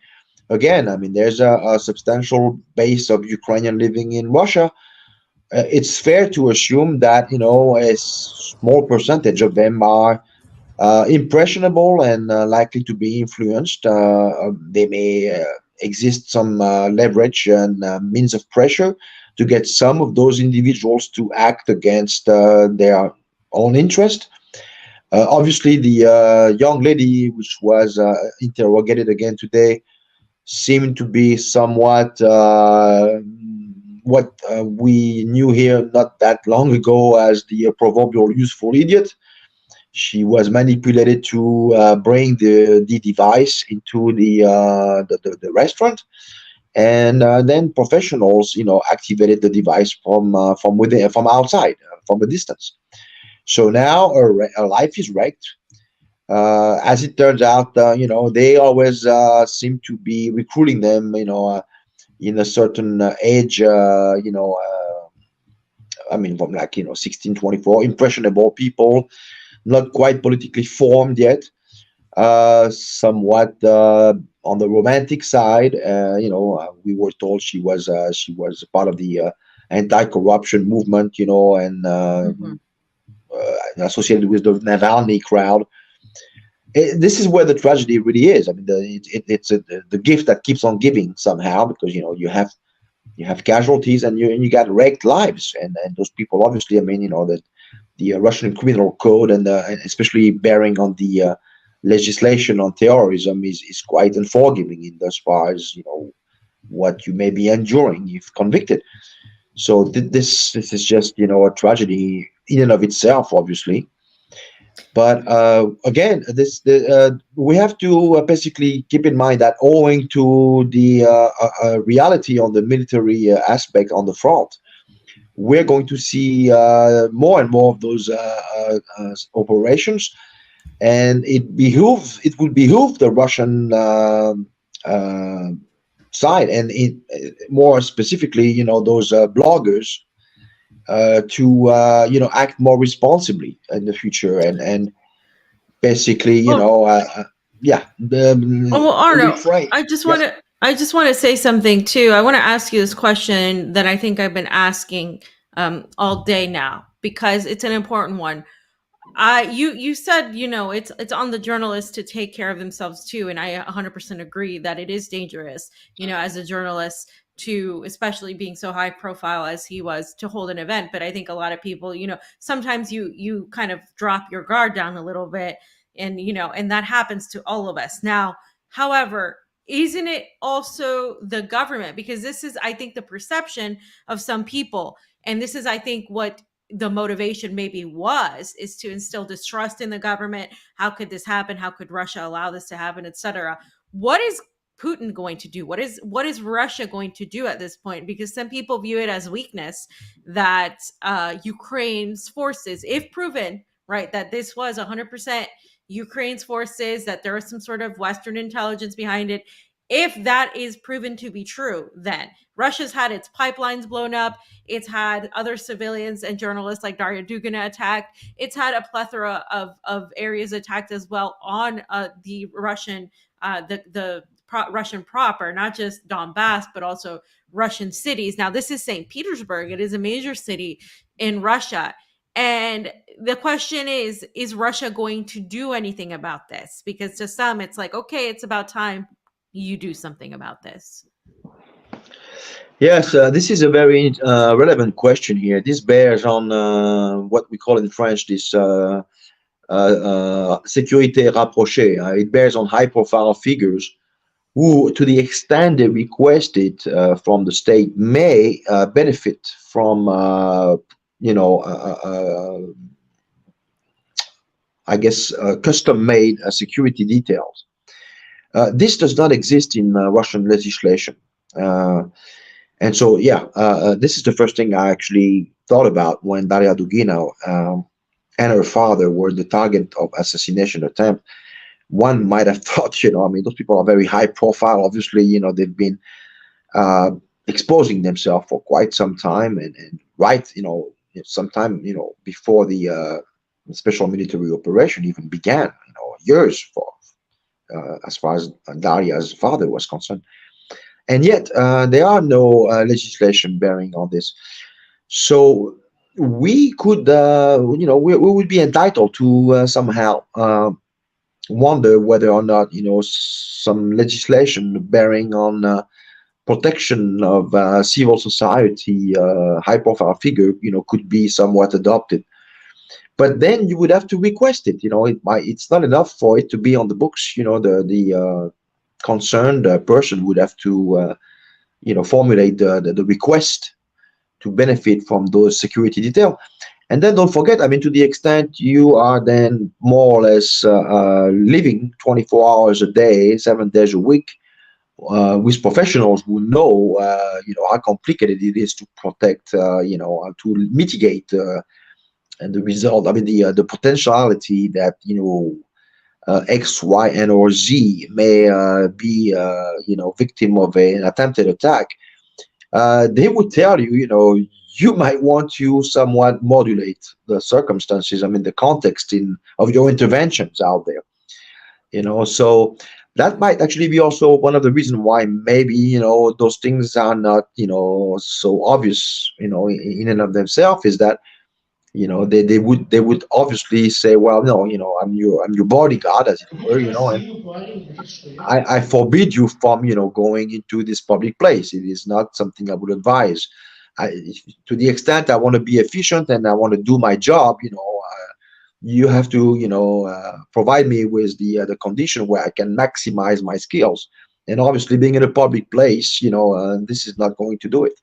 Again, I mean, there's a substantial base of Ukrainian living in Russia. It's fair to assume that a small percentage of them are impressionable and likely to be influenced. They may exist some leverage and means of pressure to get some of those individuals to act against their own interest. Obviously, the young lady which was interrogated again today seemed to be somewhat what we knew here not that long ago as the proverbial useful idiot. She was manipulated to bring the device into the restaurant, and then professionals, activated the device from within, from outside, from a distance. So now her life is wrecked. As it turns out, they always seem to be recruiting them, in a certain age, I mean, from 16, 24, impressionable people, not quite politically formed yet, somewhat on the romantic side. We were told she was part of the anti-corruption movement, and associated with the Navalny crowd. This is where the tragedy really is. I mean, it's the gift that keeps on giving somehow, because you have casualties and you got wrecked lives, and those people obviously. I mean, the Russian criminal code and especially bearing on the legislation on terrorism is quite unforgiving in as far as what you may be enduring if convicted. So this is just a tragedy in and of itself, obviously. But again, we have to basically keep in mind that owing to the reality on the military aspect on the front, we're going to see more and more of those operations, and it would behoove the Russian side, and more specifically, those bloggers, to act more responsibly in the future, and basically, yeah, Oh, well, Arno, refrain. I just Yes. want to say something too. I want to ask you this question that I think I've been asking all day now, because it's an important one. You said, it's on the journalists to take care of themselves too, and I 100% agree that it is dangerous, as a journalist, to, especially being so high profile as he was, to hold an event. But I think a lot of people, sometimes you kind of drop your guard down a little bit, and and that happens to all of us. Now, however, isn't it also the government? Because this is, I think, the perception of some people, and this is, I think, what the motivation maybe was, is to instill distrust in the government. How could this happen? How could Russia allow this to happen, etc.? What is Putin going to do? What is Russia going to do at this point? Because some people view it as weakness, that Ukraine's forces, if proven right that this was 100% Ukraine's forces, that there was some sort of Western intelligence behind it, if that is proven to be true, then Russia's had its pipelines blown up. It's had other civilians and journalists like Daria Dugina attacked. It's had a plethora of areas attacked as well on the Russian, Russian proper, not just Donbass, but also Russian cities. Now, this is St. Petersburg. It is a major city in Russia. And the question is Russia going to do anything about this? Because to some, it's like, okay, it's about time you do something about this. Yes, this is a very relevant question here. This bears on what we call in French this sécurité rapprochée. It bears on high-profile figures who, to the extent they request it from the state, may benefit from, I guess, custom-made security details. This does not exist in Russian legislation. And so, this is the first thing I actually thought about when Daria Dugina and her father were the target of assassination attempt. One might have thought, those people are very high profile. Obviously, they've been exposing themselves for quite some time, and sometime, before the special military operation even began, years for as far as Daria's father was concerned. And yet, there are no legislation bearing on this. So we could, we would be entitled to somehow wonder whether or not, some legislation bearing on protection of civil society, high-profile figure, could be somewhat adopted. But then you would have to request it. It's not enough for it to be on the books. The concerned person would have to, formulate the request to benefit from those security details. And then don't forget, to the extent you are then more or less living 24 hours a day, 7 days a week, with professionals who know, how complicated it is to protect, to mitigate and the result. The potentiality that, X, Y, and or Z may be, victim of an attempted attack. They would tell you, you might want to somewhat modulate the circumstances, the context of your interventions out there. So that might actually be also one of the reasons why maybe, those things are not, so obvious, in and of themselves, is that, they would obviously say, well, no, I'm your bodyguard, as it were, and I forbid you from, going into this public place. It is not something I would advise. To the extent I want to be efficient and I want to do my job, you have to, provide me with the condition where I can maximize my skills. And obviously, being in a public place, this is not going to do it.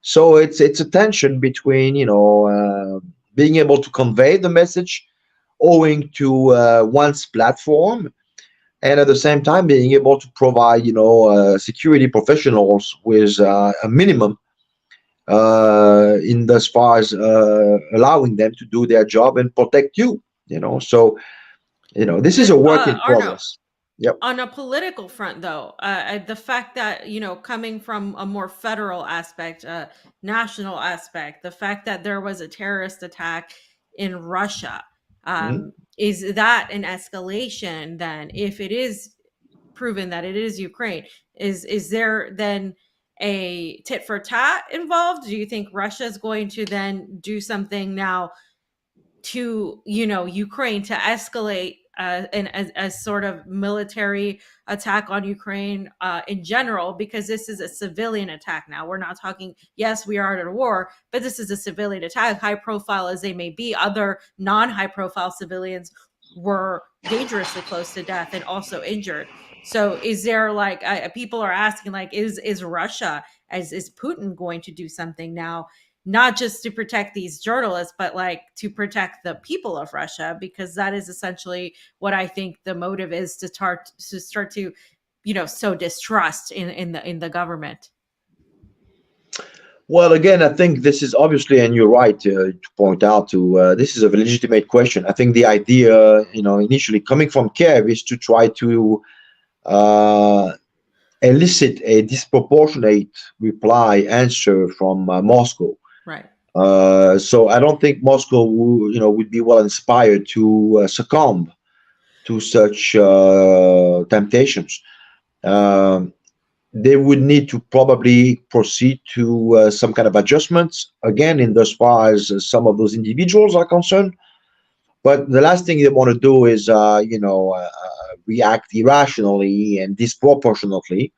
So it's a tension between, being able to convey the message owing to one's platform, and at the same time being able to provide, security professionals with a minimum in as far as allowing them to do their job and protect you. So this is a work in Arno, progress. Yep. on a political front, though, the fact that, coming from a more federal aspect, national aspect, the fact that there was a terrorist attack in Russia, Mhm. Is that an escalation then? If it is proven that it is Ukraine, is there then a tit for tat involved? Do you think Russia is going to then do something now to Ukraine to escalate a sort of military attack on Ukraine in general, because this is a civilian attack now. We're not talking, yes, we are at a war, but this is a civilian attack, high profile as they may be. Other non-high profile civilians were dangerously close to death and also injured. So is there like people are asking, like, is Russia, as is Putin going to do something now, not just to protect these journalists, but like to protect the people of Russia, because that is essentially what I think the motive is, to start to, sow distrust in the government. Well, again, I think this is obviously, and you're right to point out to this is a legitimate question. I think the idea, initially coming from Kiev is to try to uh, elicit a disproportionate reply answer from Moscow. Right. So I don't think Moscow would be well inspired to succumb to such temptations. Um, they would need to probably proceed to some kind of adjustments again, in as far as some of those individuals are concerned. But the last thing they want to do is, react irrationally and disproportionately.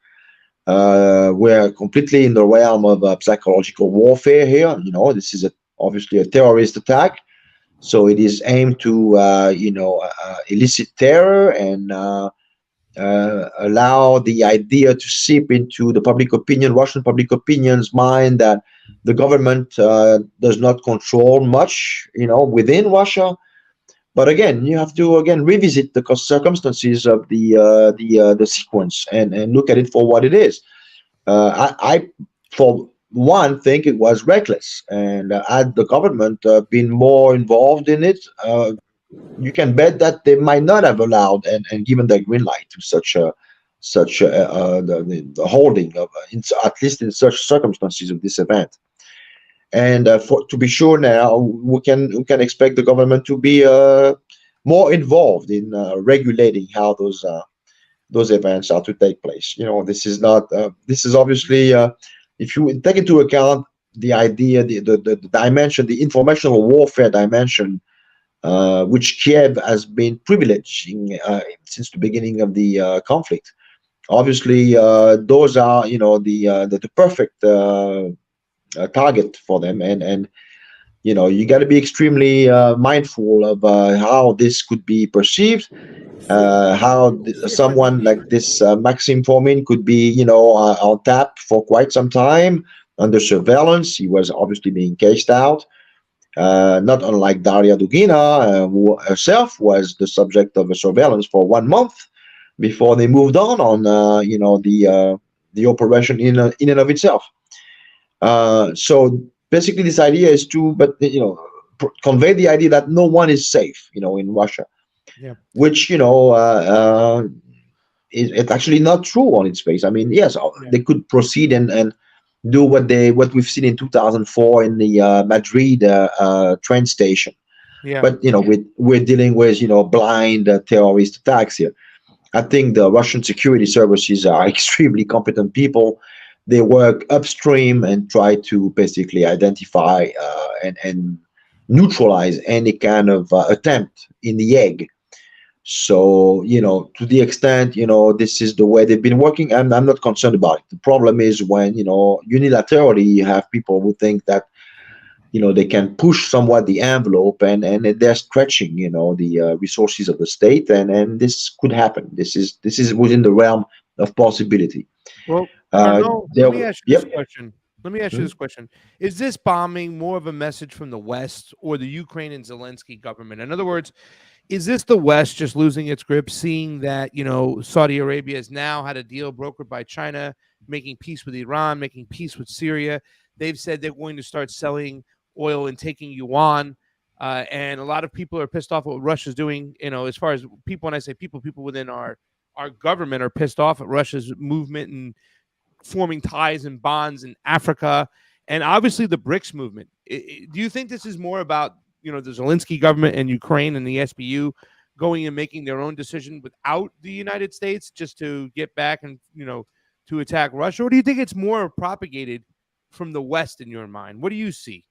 We're completely in the realm of psychological warfare here. This is obviously a terrorist attack, so it is aimed to, elicit terror and allow the idea to seep into the Russian public opinion's mind, that the government does not control much, within Russia. But again, you have to revisit the circumstances of the sequence and look at it for what it is. I, for one, think it was reckless, and had the government been more involved in it, you can bet that they might not have allowed and given the green light to the holding of, at least in such circumstances of this event. And to be sure, now we can expect the government to be more involved in regulating how those events are to take place. This is not. This is obviously, if you take into account the idea, the dimension, the informational warfare dimension, which Kiev has been privileging since the beginning of the conflict. Obviously, those are the perfect target for them, and you got to be extremely mindful of how this could be perceived, how someone like this Maxim Fomin could be on tap for quite some time under surveillance. He was obviously being cased out, not unlike Daria Dugina, who herself was the subject of a surveillance for 1 month before they moved on the operation in and of itself. So basically, this idea is to, convey the idea that no one is safe, in Russia. Yeah. Which it's actually not true on its face. I mean, yes, they could proceed and do what we've seen in 2004 in the Madrid train station. Yeah. But we're dealing with blind terrorist attacks here. I think the Russian security services are extremely competent people. They work upstream and try to basically identify and neutralize any kind of attempt in the egg. So, to the extent, this is the way they've been working, and I'm not concerned about it. The problem is when, unilaterally you have people who think that, they can push somewhat the envelope and they're stretching, the resources of the state, and this could happen. This is within the realm of possibility. Well, Arnaud, let me ask you Yep. this question. Let me ask you this question. Is this bombing more of a message from the West or the Ukraine and Zelensky government? In other words, is this the West just losing its grip, seeing that, Saudi Arabia has now had a deal brokered by China, making peace with Iran, making peace with Syria? They've said they're going to start selling oil and taking yuan. And a lot of people are pissed off at what Russia's doing, as far as people, when I say people within our government are pissed off at Russia's movement and forming ties and bonds in Africa, and obviously the BRICS movement. Do you think this is more about, the Zelensky government and Ukraine and the SBU going and making their own decision without the United States just to get back and to attack Russia, or do you think it's more propagated from the West in your mind? What do you see?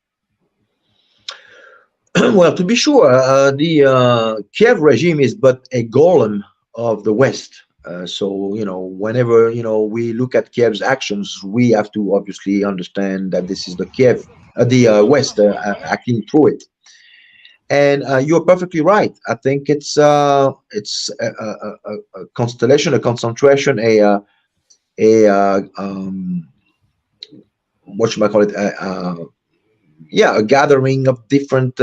Well, to be sure, the Kiev regime is but a golem of the West. So, whenever, we look at Kiev's actions, we have to obviously understand that this is the West acting through it. And you're perfectly right. I think it's a constellation, a concentration, what should I call it? A gathering of different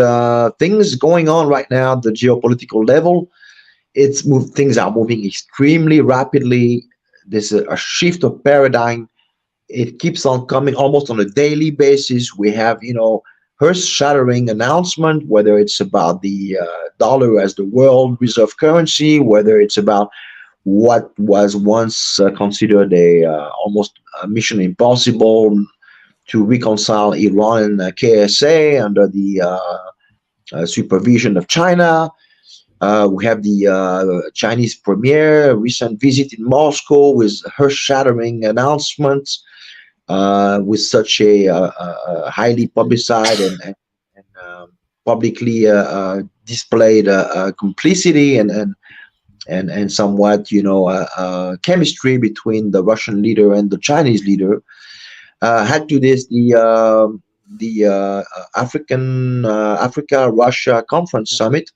things going on right now at the geopolitical level. Things are moving extremely rapidly. There's a shift of paradigm. It keeps on coming almost on a daily basis. We have, earth-shattering announcement, whether it's about the dollar as the world reserve currency, whether it's about what was once considered almost a mission impossible to reconcile Iran and KSA under the supervision of China. We have the Chinese premier recent visit in Moscow with earth-shattering announcements, with such a highly publicized and publicly displayed complicity and somewhat chemistry between the Russian leader and the Chinese leader. Had to this the Africa Russia conference summit,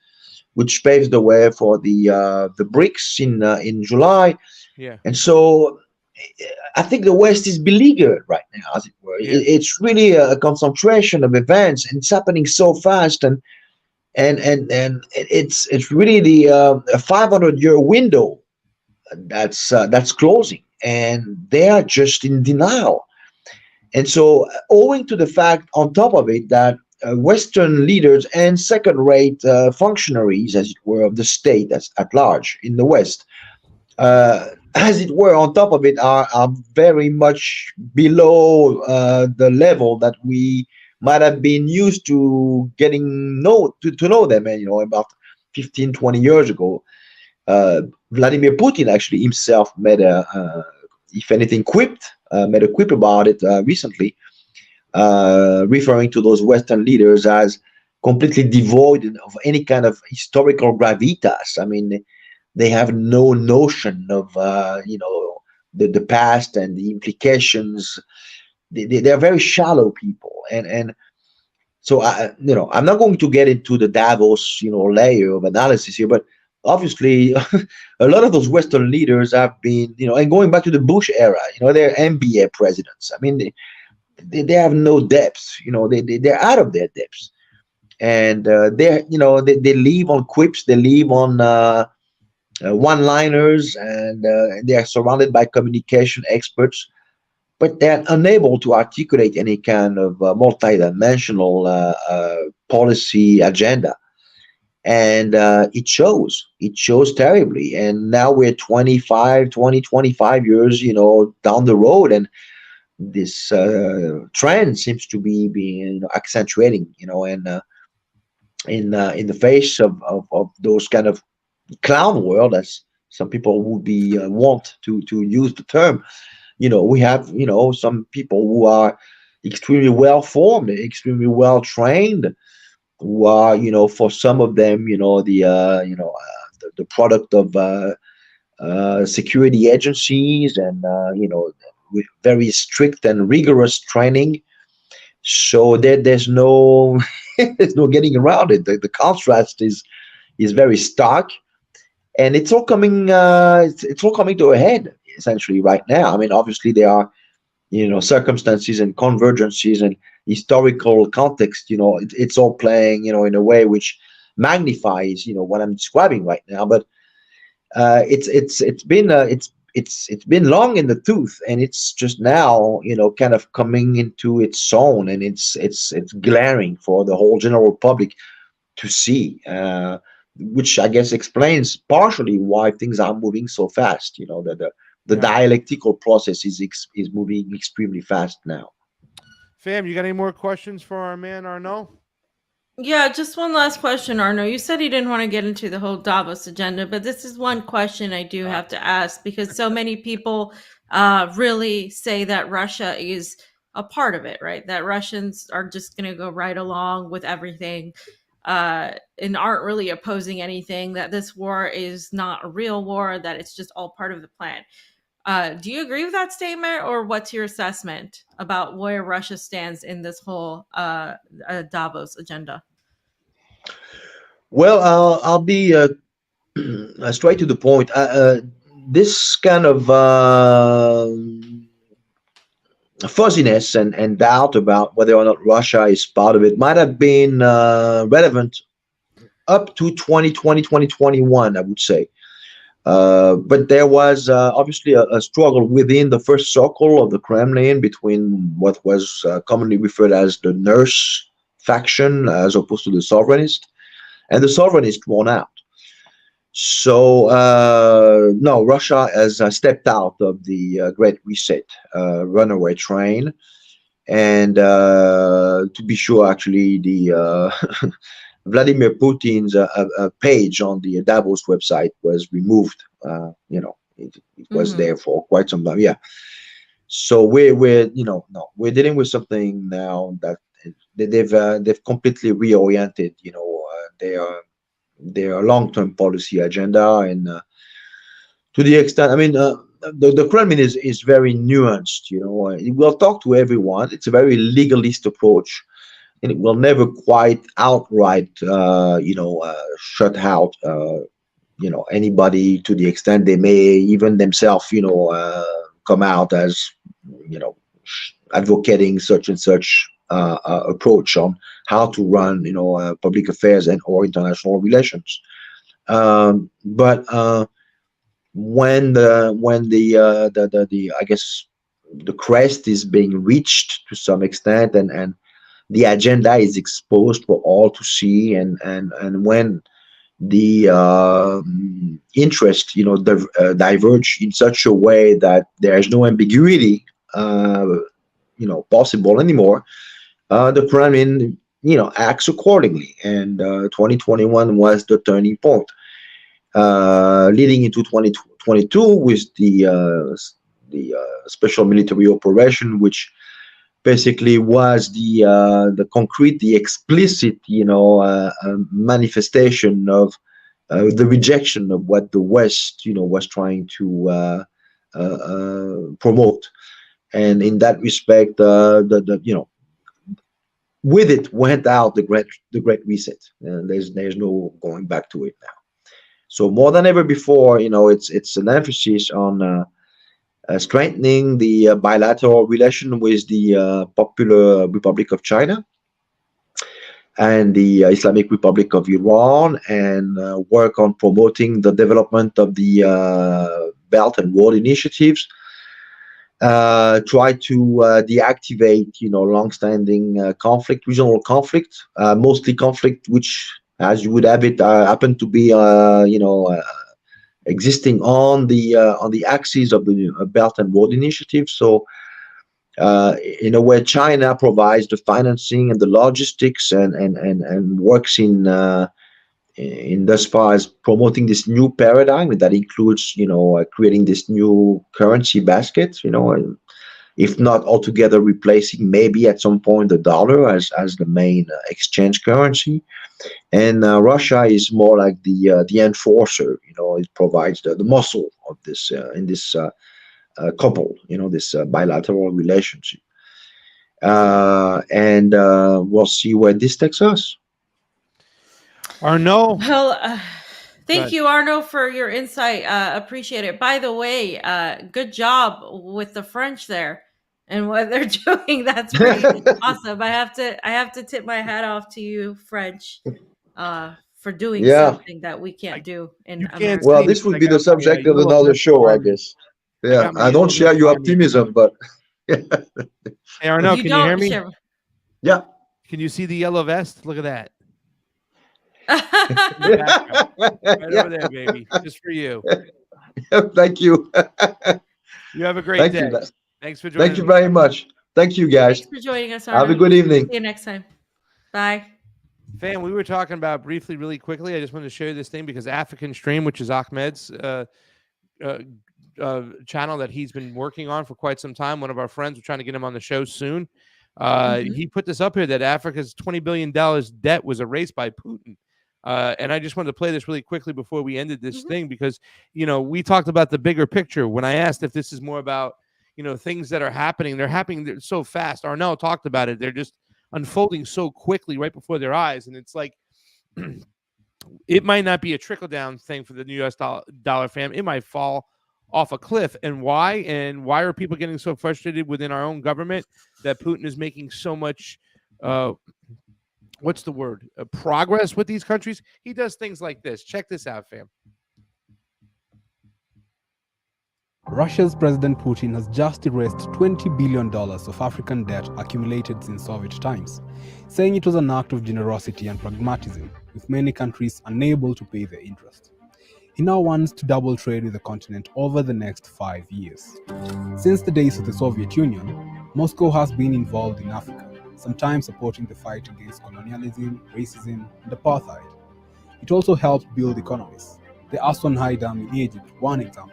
which paves the way for the BRICS in July. Yeah. And so I think the West is beleaguered right now, as it were. Yeah. It's really a concentration of events, and it's happening so fast, and it's really the 500-year window that's closing, and they are just in denial. And so, owing to the fact, on top of it, that Western leaders and second-rate functionaries, as it were, of the state at large in the West, as it were, on top of it, are very much below the level that we might have been used to getting to know them, about 15, 20 years ago. Vladimir Putin actually himself made if anything, made a quip about it recently, referring to those Western leaders as completely devoid of any kind of historical gravitas. I mean, they have no notion of the past and the implications. They're very shallow people, and so I'm not going to get into the Davos layer of analysis here, but obviously a lot of those Western leaders have been and going back to the Bush era, they're MBA presidents. I mean, they have no depth. They're out of their depths, and they live on quips, they live on one-liners, and they are surrounded by communication experts, but they're unable to articulate any kind of multidimensional policy agenda. And it shows terribly. And now we're 25 years, down the road, and this trend seems to be being accentuating, and in the face of those kind of clown world, as some people would be want to use the term. We have some people who are extremely well formed, extremely well trained, who are for some of them the product of security agencies, and with very strict and rigorous training. So there's no there's no getting around it. The contrast is very stark. And it's all coming to a head essentially right now. I mean, obviously there are, circumstances and convergences and historical context. It's all playing, in a way which magnifies, what I'm describing right now. But it's been long in the tooth, and it's just now, kind of coming into its own, and it's glaring for the whole general public to see. Which I guess explains partially why things are moving so fast. The dialectical process is moving extremely fast now. Fam, you got any more questions for our man Arnaud? Yeah, just one last question, Arno. You said you didn't want to get into the whole Davos agenda, but this is one question I do have to ask because so many people really say that Russia is a part of it, right? That Russians are just going to go right along with everything and aren't really opposing anything, that this war is not a real war, that it's just all part of the plan. Do you agree with that statement, or what's your assessment about where Russia stands in this whole Davos agenda? Well, I'll be straight to the point. This kind of fuzziness and doubt about whether or not Russia is part of it might have been relevant up to 2020, 2021, I would say. But there was obviously a struggle within the first circle of the Kremlin between what was commonly referred as the nurse faction as opposed to the sovereignist, and the sovereignists won out. So no, Russia has stepped out of the Great Reset runaway train, and to be sure, actually, the Vladimir Putin's page on the Davos website was removed. It was there for quite some time. Yeah. So we're no, we're dealing with something now that they've completely reoriented. Their long-term policy agenda, and to the extent, I mean, the Kremlin is very nuanced. It will talk to everyone. It's a very legalist approach, and it will never quite outright, shut out, anybody, to the extent they may even themselves, come out as, advocating such and such approach on how to run, public affairs and or international relations. But when the I guess the crest is being reached to some extent, and the agenda is exposed for all to see, and when the interest diverge in such a way that there is no ambiguity possible anymore, the Kremlin acts accordingly, and 2021 was the turning point, leading into 2022 with the special military operation, which basically was the concrete, the explicit, manifestation of the rejection of what the West, was trying to promote. And in that respect, with it went out the Great Reset. There's no going back to it now. So more than ever before, it's an emphasis on strengthening the bilateral relation with the Popular Republic of China and the Islamic Republic of Iran, and work on promoting the development of the Belt and Road initiatives. Try to deactivate, long-standing conflict, regional conflict, mostly conflict which, as you would have it, happen to be, existing on the axis of the Belt and Road Initiative. So, in a way, China provides the financing and the logistics, and works in thus far as promoting this new paradigm that includes, creating this new currency basket, if not altogether replacing, maybe at some point, the dollar as the main exchange currency. And Russia is more like the enforcer. It provides the muscle of this in this couple, this bilateral relationship. And we'll see where this takes us. Arnaud. Well, thank you, Arno, for your insight. Appreciate it. By the way, good job with the French there and what they're doing. That's pretty awesome. I have to tip my hat off to you, French, for doing something that we can't do in America. Well, this would be the subject of another show, I guess. Yeah, I don't share your optimism, but hey, Arnaud, can you hear me? Yeah. Can you see the yellow vest? Look at that. Right over there, baby. Just for you. Thank you. You have a great day. Thanks for joining. Thank you very much. Thank you, guys. Thanks for joining us, Arno. Have a good evening. See you next time. Bye. Fam, we were talking about briefly, really quickly. I just wanted to show you this thing because African Stream, which is Ahmed's channel that he's been working on for quite some time. One of our friends, we're trying to get him on the show soon. He put this up here that Africa's $20 billion debt was erased by Putin. And I just wanted to play this really quickly before we ended this thing because, we talked about the bigger picture. When I asked if this is more about, things that are happening, they're happening so fast. Arnaud talked about it. They're just unfolding so quickly right before their eyes. And it's like, it might not be a trickle down thing for the US dollar, fam. It might fall off a cliff. And why? And why are people getting so frustrated within our own government that Putin is making so much, what's the word? Progress with these countries? He does things like this. Check this out, fam. Russia's President Putin has just erased $20 billion of African debt accumulated since Soviet times, saying it was an act of generosity and pragmatism, with many countries unable to pay their interest. He now wants to double trade with the continent over the next 5 years. Since the days of the Soviet Union, Moscow has been involved in Africa, sometimes supporting the fight against colonialism, racism, and apartheid. It also helped build economies. The Aswan High Dam in Egypt, one example.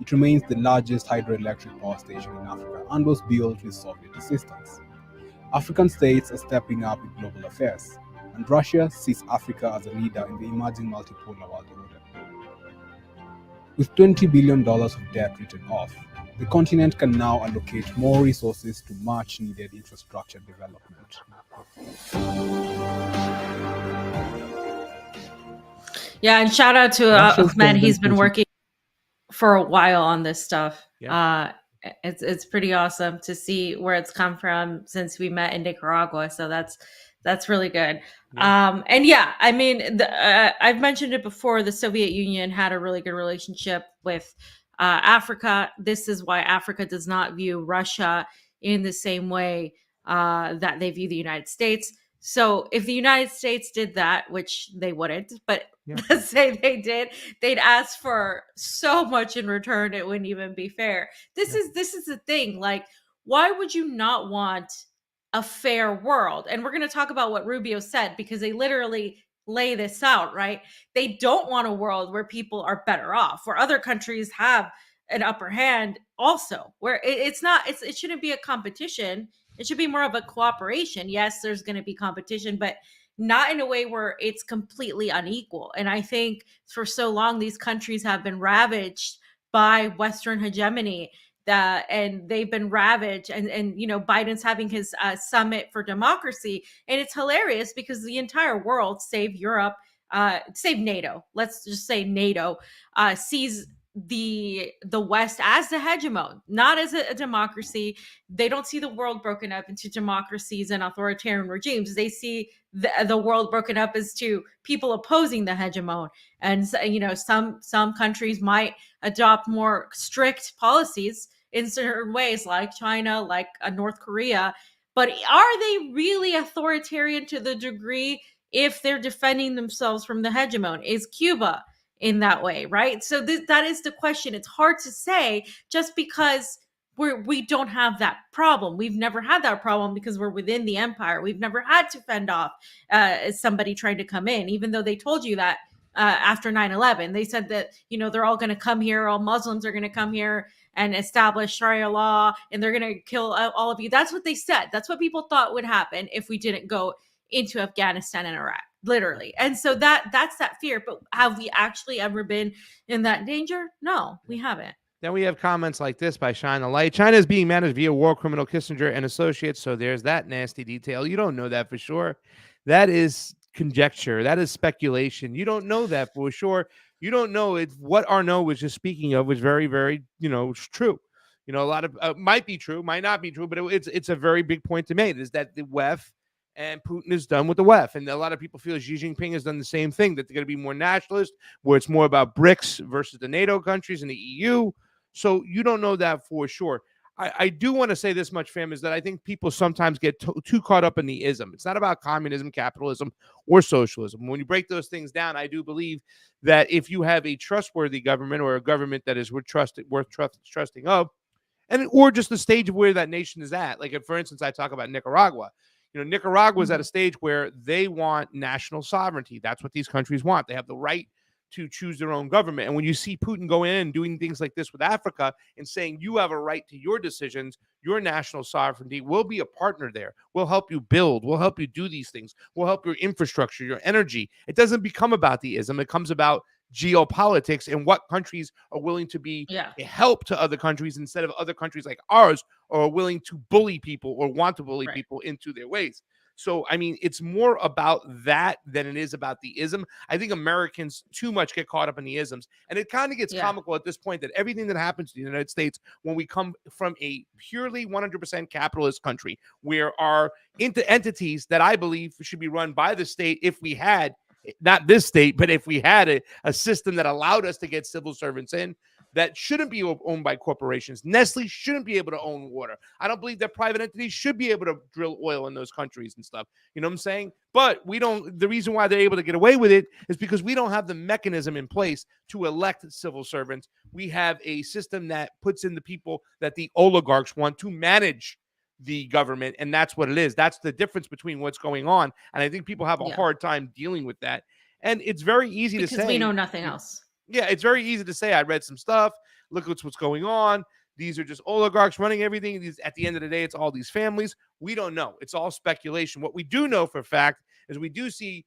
It remains the largest hydroelectric power station in Africa and was built with Soviet assistance. African states are stepping up in global affairs, and Russia sees Africa as a leader in the emerging multipolar world order. With $20 billion of debt written off, the continent can now allocate more resources to much needed infrastructure development. Yeah, and shout out to Ahmed. He's been working for a while on this stuff. Yeah. It's pretty awesome to see where it's come from since we met in Nicaragua. So that's really good. Yeah. And yeah, I mean, I've mentioned it before. The Soviet Union had a really good relationship with Africa. This is why Africa does not view Russia in the same way that they view the United States. So if the United States did that, which they wouldn't, but let's say they did, they'd ask for so much in return it wouldn't even be fair. This is the thing. Like, why would you not want a fair world? And we're going to talk about what Rubio said because they literally lay this out, right? They don't want a world where people are better off, where other countries have an upper hand also, where it shouldn't be a competition. It should be more of a cooperation. Yes, there's going to be competition, but not in a way where it's completely unequal. And I think for so long, these countries have been ravaged by Western hegemony, and they've been ravaged. And Biden's having his summit for democracy. And it's hilarious because the entire world, save Europe, save NATO, let's just say NATO, sees the West as the hegemon, not as a democracy. They don't see the world broken up into democracies and authoritarian regimes. They see the world broken up as to people opposing the hegemon. And some countries might adopt more strict policies in certain ways, like China, like North Korea. But are they really authoritarian to the degree if they're defending themselves from the hegemon? Is Cuba in that way, right? So that is the question. It's hard to say just because we don't have that problem. We've never had that problem because we're within the empire. We've never had to fend off somebody trying to come in, even though they told you that after 9/11. They said that, they're all going to come here, all Muslims are going to come here and establish Sharia law, and they're going to kill all of you. That's what they said. That's what people thought would happen if we didn't go into Afghanistan and Iraq, literally. And so that's that fear. But have we actually ever been in that danger? No, we haven't. Then we have comments like this by Shine a Light. China is being managed via war criminal Kissinger and associates. So there's that nasty detail. You don't know that for sure. That is conjecture. That is speculation. You don't know that for sure. You don't know if what Arnaud was just speaking of was very, very, true. A lot of might be true, might not be true, but it's a very big point to make is that the WEF and Putin is done with the WEF. And a lot of people feel Xi Jinping has done the same thing, that they're going to be more nationalist, where it's more about BRICS versus the NATO countries and the EU. So you don't know that for sure. I do want to say this much, fam, is that I think people sometimes get too caught up in the ism. It's not about communism, capitalism, or socialism. When you break those things down, I do believe that if you have a trustworthy government or a government that is worth trusting of, or just the stage of where that nation is at. Like, for instance, I talk about Nicaragua. Nicaragua is at a stage where they want national sovereignty. That's what these countries want. They have the right to choose their own government. And when you see Putin go in and doing things like this with Africa and saying you have a right to your decisions, your national sovereignty, we'll be a partner there. We'll help you build. We'll help you do these things. We'll help your infrastructure, your energy. It doesn't become about the ism. It comes about geopolitics and what countries are willing to be a help to other countries instead of other countries like ours are willing to bully people or want to bully people into their ways. So, I mean, it's more about that than it is about the ism. I think Americans too much get caught up in the isms. And it kind of gets comical at this point that everything that happens to the United States, when we come from a purely 100% capitalist country, where our entities that I believe should be run by the state, if we had, not this state, but if we had a system that allowed us to get civil servants in, that shouldn't be owned by corporations. Nestle shouldn't be able to own water. I don't believe that private entities should be able to drill oil in those countries and stuff. You know what I'm saying? But we don't. The reason why they're able to get away with it is because we don't have the mechanism in place to elect civil servants. We have a system that puts in the people that the oligarchs want to manage the government, and that's what it is. That's the difference between what's going on. And I think people have a hard time dealing with that. And it's very easy to say. Because we know nothing else. Yeah, it's very easy to say, I read some stuff. Look at what's going on. These are just oligarchs running everything. At the end of the day, it's all these families. We don't know. It's all speculation. What we do know for a fact is we do see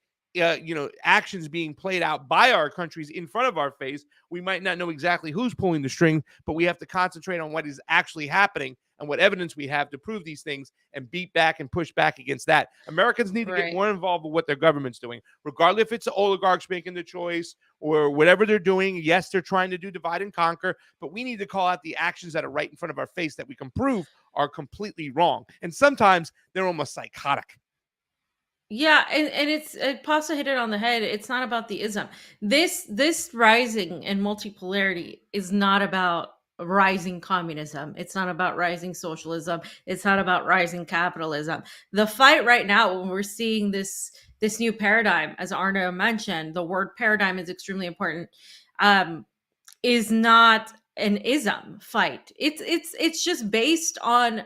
actions being played out by our countries in front of our face. We might not know exactly who's pulling the string, but we have to concentrate on what is actually happening and what evidence we have to prove these things and beat back and push back against that. Americans need to get more involved with what their government's doing, regardless if it's the oligarchs making the choice or whatever they're doing. Yes, they're trying to do divide and conquer, but we need to call out the actions that are right in front of our face that we can prove are completely wrong. And sometimes they're almost psychotic. Yeah, and Pasta hit it on the head. It's not about the ism. This rising in multipolarity is not about rising communism. It's not about rising socialism. It's not about rising capitalism. The fight right now, when we're seeing this new paradigm, as Arnaud mentioned, the word paradigm is extremely important, is not an ism fight. It's just based on,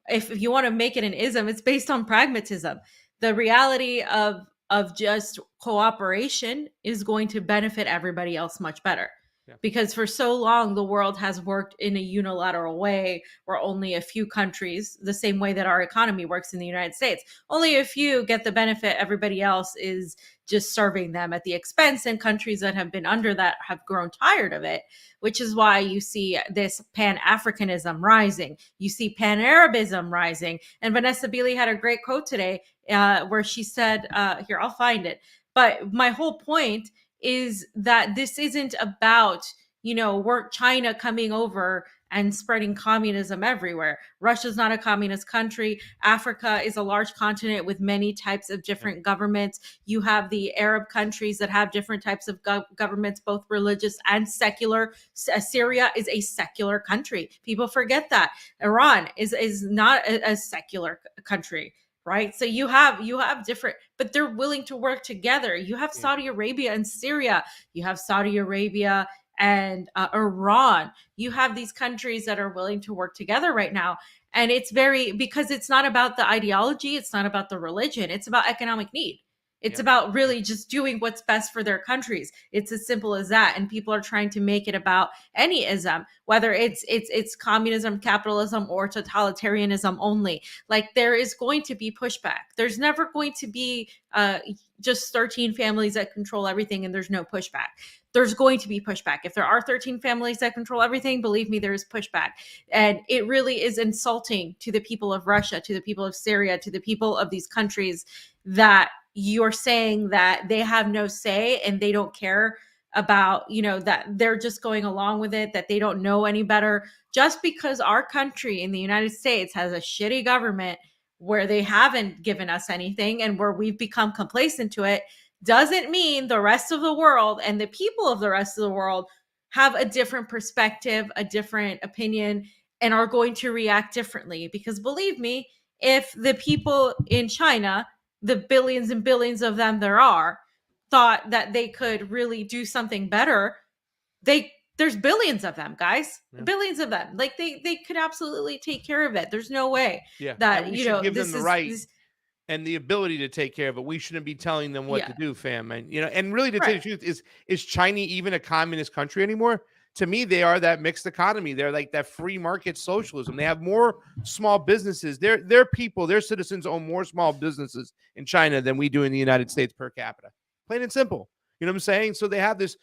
if you want to make it an ism, it's based on pragmatism. The reality of just cooperation is going to benefit everybody else much better. Because for so long, the world has worked in a unilateral way where only a few countries, the same way that our economy works in the United States, only a few get the benefit. Everybody else is just serving them at the expense, and countries that have been under that have grown tired of it, which is why you see this Pan-Africanism rising. You see Pan-Arabism rising. And Vanessa Beeley had a great quote today where she said, here, I'll find it. But my whole point is that this isn't about, China coming over and spreading communism everywhere. Russia's not a communist country. Africa is a large continent with many types of different governments. You have the Arab countries that have different types of governments, both religious and secular. Syria is a secular country. People forget that. Iran is not a secular country. Right. So you have different, but they're willing to work together. You have Saudi Arabia and Syria. You have Saudi Arabia and Iran. You have these countries that are willing to work together right now. And it's because it's not about the ideology. It's not about the religion. It's about economic need. It's about really just doing what's best for their countries. It's as simple as that. And people are trying to make it about any ism, whether it's communism, capitalism, or totalitarianism only. Like, there is going to be pushback. There's never going to be just 13 families that control everything and there's no pushback. There's going to be pushback. If there are 13 families that control everything, believe me, there is pushback. And it really is insulting to the people of Russia, to the people of Syria, to the people of these countries that you're saying that they have no say and they don't care about, that they're just going along with it, that they don't know any better. Just because our country in the United States has a shitty government where they haven't given us anything and where we've become complacent to it, doesn't mean the rest of the world and the people of the rest of the world have a different perspective, a different opinion, and are going to react differently. Because believe me, if the people in China, the billions and billions of them there are, thought that they could really do something better, there's billions of them, guys. Billions of them. Like, they could absolutely take care of it. There's no way that, give them the right and the ability to take care of it. We shouldn't be telling them what Yeah. to do, fam. And and really, to tell you Right. the truth, is China even a communist country anymore? To me, they are that mixed economy. They're like that free market socialism. They have more small businesses. Their people, their citizens own more small businesses in China than we do in the United States per capita. Plain and simple. You know what I'm saying? So they have this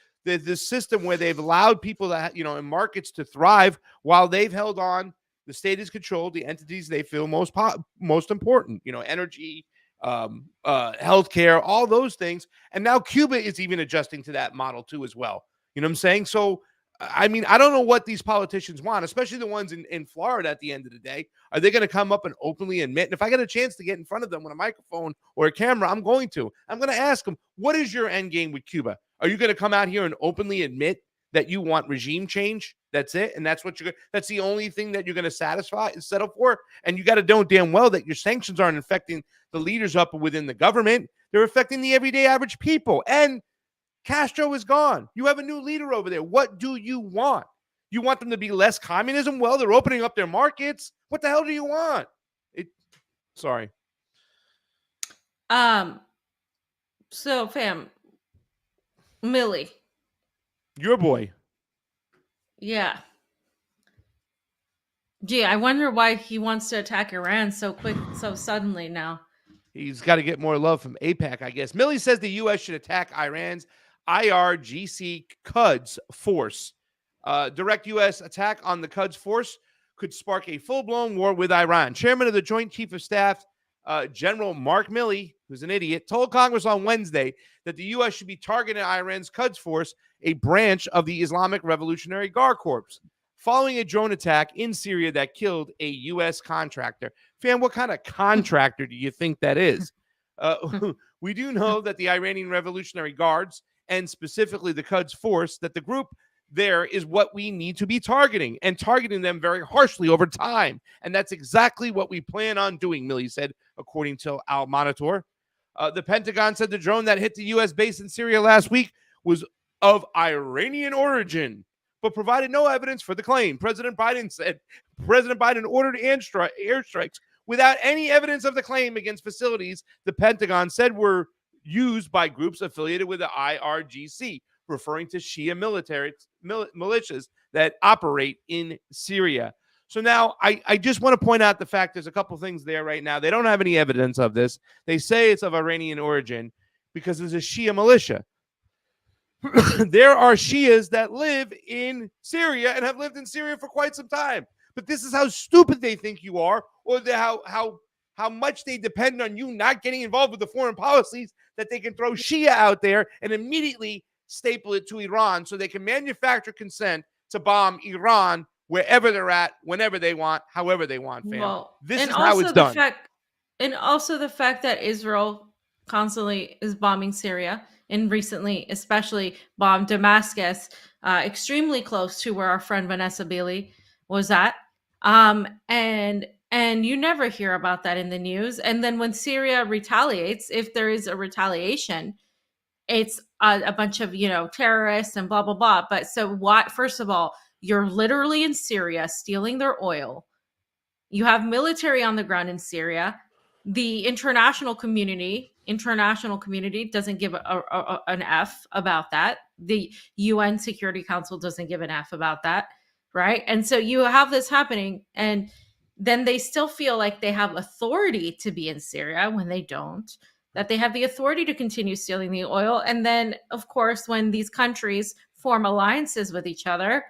system where they've allowed people that in markets to thrive while they've held on. The state has controlled the entities they feel most important. Energy, healthcare, all those things. And now Cuba is even adjusting to that model too, as well. You know what I'm saying? So, I mean, I don't know what these politicians want, especially the ones in Florida at the end of the day. Are they going to come up and openly admit? And if I get a chance to get in front of them with a microphone or a camera, I'm going to ask them, what is your end game with Cuba? Are you going to come out here and openly admit that you want regime change? That's it. And that's that's the only thing that you're going to settle for. And you got to know damn well that your sanctions aren't affecting the leaders up within the government. They're affecting the everyday average people. And Castro is gone. You have a new leader over there. What do you want? You want them to be less communism? Well, they're opening up their markets. What the hell do you want? Sorry. So, fam, Millie. Your boy. Yeah. Gee, I wonder why he wants to attack Iran so suddenly now. He's got to get more love from AIPAC, I guess. Millie says the U.S. should attack Iran's IRGC Quds force. Direct U.S. attack on the Quds force could spark a full-blown war with Iran. Chairman of the Joint Chief of Staff, General Mark Milley, who's an idiot, told Congress on Wednesday that the U.S. should be targeting Iran's Quds force, a branch of the Islamic Revolutionary Guard Corps, following a drone attack in Syria that killed a U.S. contractor. Fam, what kind of contractor do you think that is? We do know that the Iranian Revolutionary Guards, and specifically the Quds force, that the group there is what we need to be targeting, and targeting them very harshly over time. And that's exactly what we plan on doing, Milley said, according to Al Monitor. The Pentagon said the drone that hit the U.S. base in Syria last week was of Iranian origin, but provided no evidence for the claim. President Biden ordered airstrikes without any evidence of the claim against facilities the Pentagon said were used by groups affiliated with the IRGC, referring to Shia militias that operate in Syria. So now I just want to point out the fact there's a couple things there right now. They don't have any evidence of this. They say it's of Iranian origin because there's a Shia militia. There are Shias that live in Syria and have lived in Syria for quite some time. But this is how stupid they think you are, or how much they depend on you not getting involved with the foreign policies, that they can throw Shia out there and immediately staple it to Iran so they can manufacture consent to bomb Iran wherever they're at, whenever they want, however they want, fam. Well, this and is how it's done. And also the fact that Israel constantly is bombing Syria, and recently especially bombed Damascus, extremely close to where our friend Vanessa Bailey was at. And you never hear about that in the news. And then when Syria retaliates, if there is a retaliation, it's a bunch of, terrorists and blah, blah, blah. But so what? First of all, you're literally in Syria stealing their oil. You have military on the ground in Syria. The international community doesn't give an F about that. The UN Security Council doesn't give an F about that, right? And so you have this happening, and then they still feel like they have authority to be in Syria when they don't, that they have the authority to continue stealing the oil. And then, of course, when these countries form alliances with each other,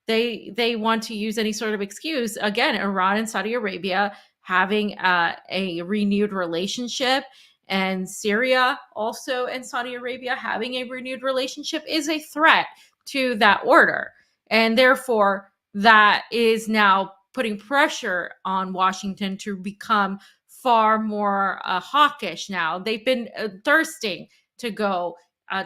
they want to use any sort of excuse. Again, Iran and Saudi Arabia having a renewed relationship, and Syria also and Saudi Arabia having a renewed relationship is a threat to that order. And therefore, that is now putting pressure on Washington to become far more hawkish now. They've been thirsting to go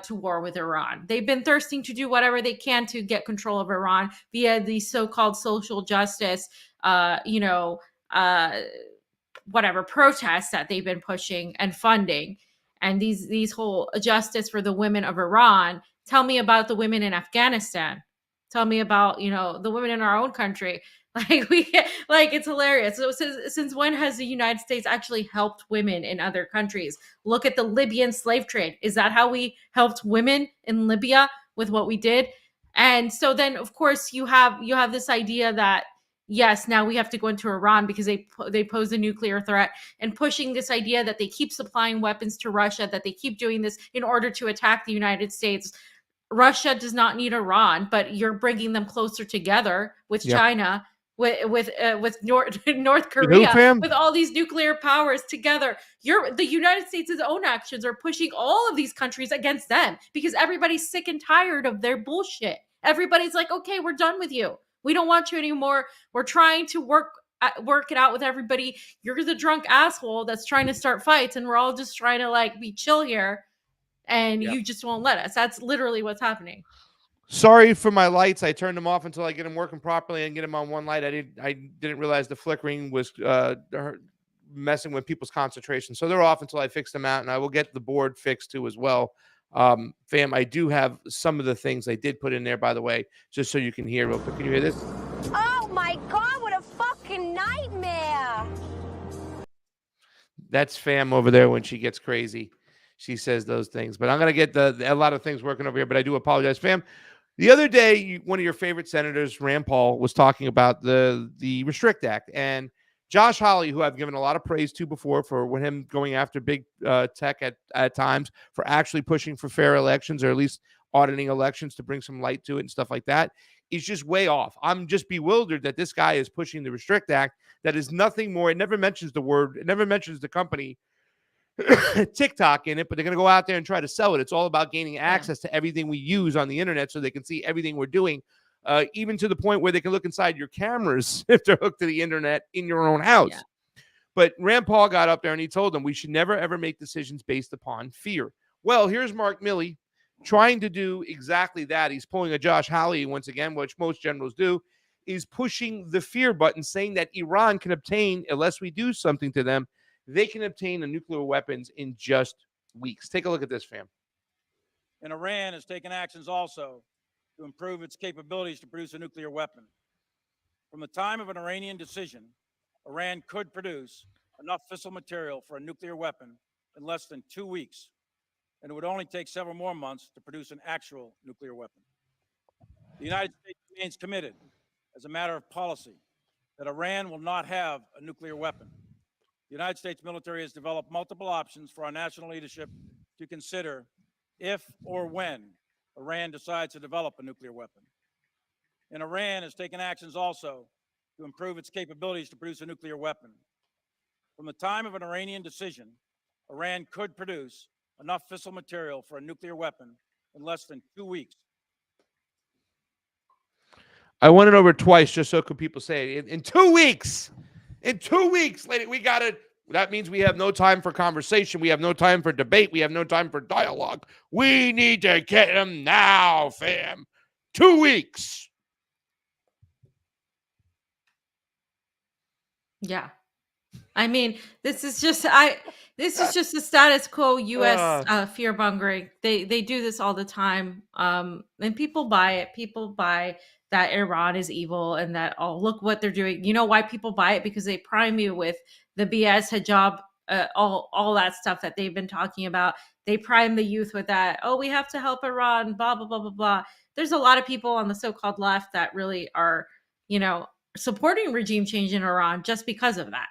to war with Iran. They've been thirsting to do whatever they can to get control of Iran via the so-called social justice, whatever protests that they've been pushing and funding, and these whole justice for the women of Iran. Tell me about the women in Afghanistan. Tell me about the women in our own country Like it's hilarious. So since when has the United States actually helped women in other countries? Look at the Libyan slave trade. Is that how we helped women in Libya with what we did? And so then, of course, you have this idea that yes, now we have to go into Iran because they pose a nuclear threat, and pushing this idea that they keep supplying weapons to Russia, that they keep doing this in order to attack the United States. Russia does not need Iran, but you're bringing them closer together with Yep. China, with North With who, Korea, fam? with all these nuclear powers together. The United States' own actions are pushing all of these countries against them because everybody's sick and tired of their bullshit. Everybody's like, okay, we're done with you. We don't want you anymore. We're trying to work it out with everybody. You're the drunk asshole that's trying to start fights, and we're all just trying to like be chill here, and Yep. you just won't let us. That's literally what's happening. Sorry for my lights. I turned them off until I get them working properly and get them on one light. I didn't realize the flickering was messing with people's concentration. So they're off until I fix them out, and I will get the board fixed too as well. Fam, I do have some of the things I did put in there, by the way, just so you can hear real quick. Can you hear this? Oh my God, what a fucking nightmare. That's Fam over there when she gets crazy. She says those things, but I'm going to get a lot of things working over here, but I do apologize, Fam. The other day, one of your favorite senators, Rand Paul, was talking about the Restrict Act, and Josh Hawley, who I've given a lot of praise to before for him going after big tech at times for actually pushing for fair elections, or at least auditing elections to bring some light to it and stuff like that, is just way off. I'm just bewildered that this guy is pushing the Restrict Act that is nothing more. It never mentions the word. It never mentions the company TikTok in it, but they're going to go out there and try to sell it. It's all about gaining access to everything we use on the internet so they can see everything we're doing, even to the point where they can look inside your cameras if they're hooked to the internet in your own house. Yeah. But Rand Paul got up there and he told them we should never, ever make decisions based upon fear. Well, here's Mark Milley trying to do exactly that. He's pulling a Josh Hawley once again, which most generals do, is pushing the fear button, saying that Iran can obtain, unless we do something to them, they can obtain the nuclear weapons in just weeks. Take a look at this, fam. And Iran has taken actions also to improve its capabilities to produce a nuclear weapon. From the time of an Iranian decision, Iran could produce enough fissile material for a nuclear weapon in less than 2 weeks, and it would only take several more months to produce an actual nuclear weapon. The United States remains committed, as a matter of policy, that Iran will not have a nuclear weapon. The United States military has developed multiple options for our national leadership to consider if or when Iran decides to develop a nuclear weapon. And Iran has taken actions also to improve its capabilities to produce a nuclear weapon. From the time of an Iranian decision, Iran could produce enough fissile material for a nuclear weapon in less than 2 weeks. I went it over twice just so could people say it. In 2 weeks. In 2 weeks, lady, we got it. That means we have no time for conversation. We have no time for debate. We have no time for dialogue. We need to get him now, fam. 2 weeks. Yeah. I mean, this is just the status quo U.S. Fear mongering. They do this all the time, and people buy it. People buy that Iran is evil and that, oh, look what they're doing. You know why people buy it? Because they prime you with the BS, hijab, all that stuff that they've been talking about. They prime the youth with that. Oh, we have to help Iran. Blah blah blah blah blah. There's a lot of people on the so-called left that really are, supporting regime change in Iran just because of that.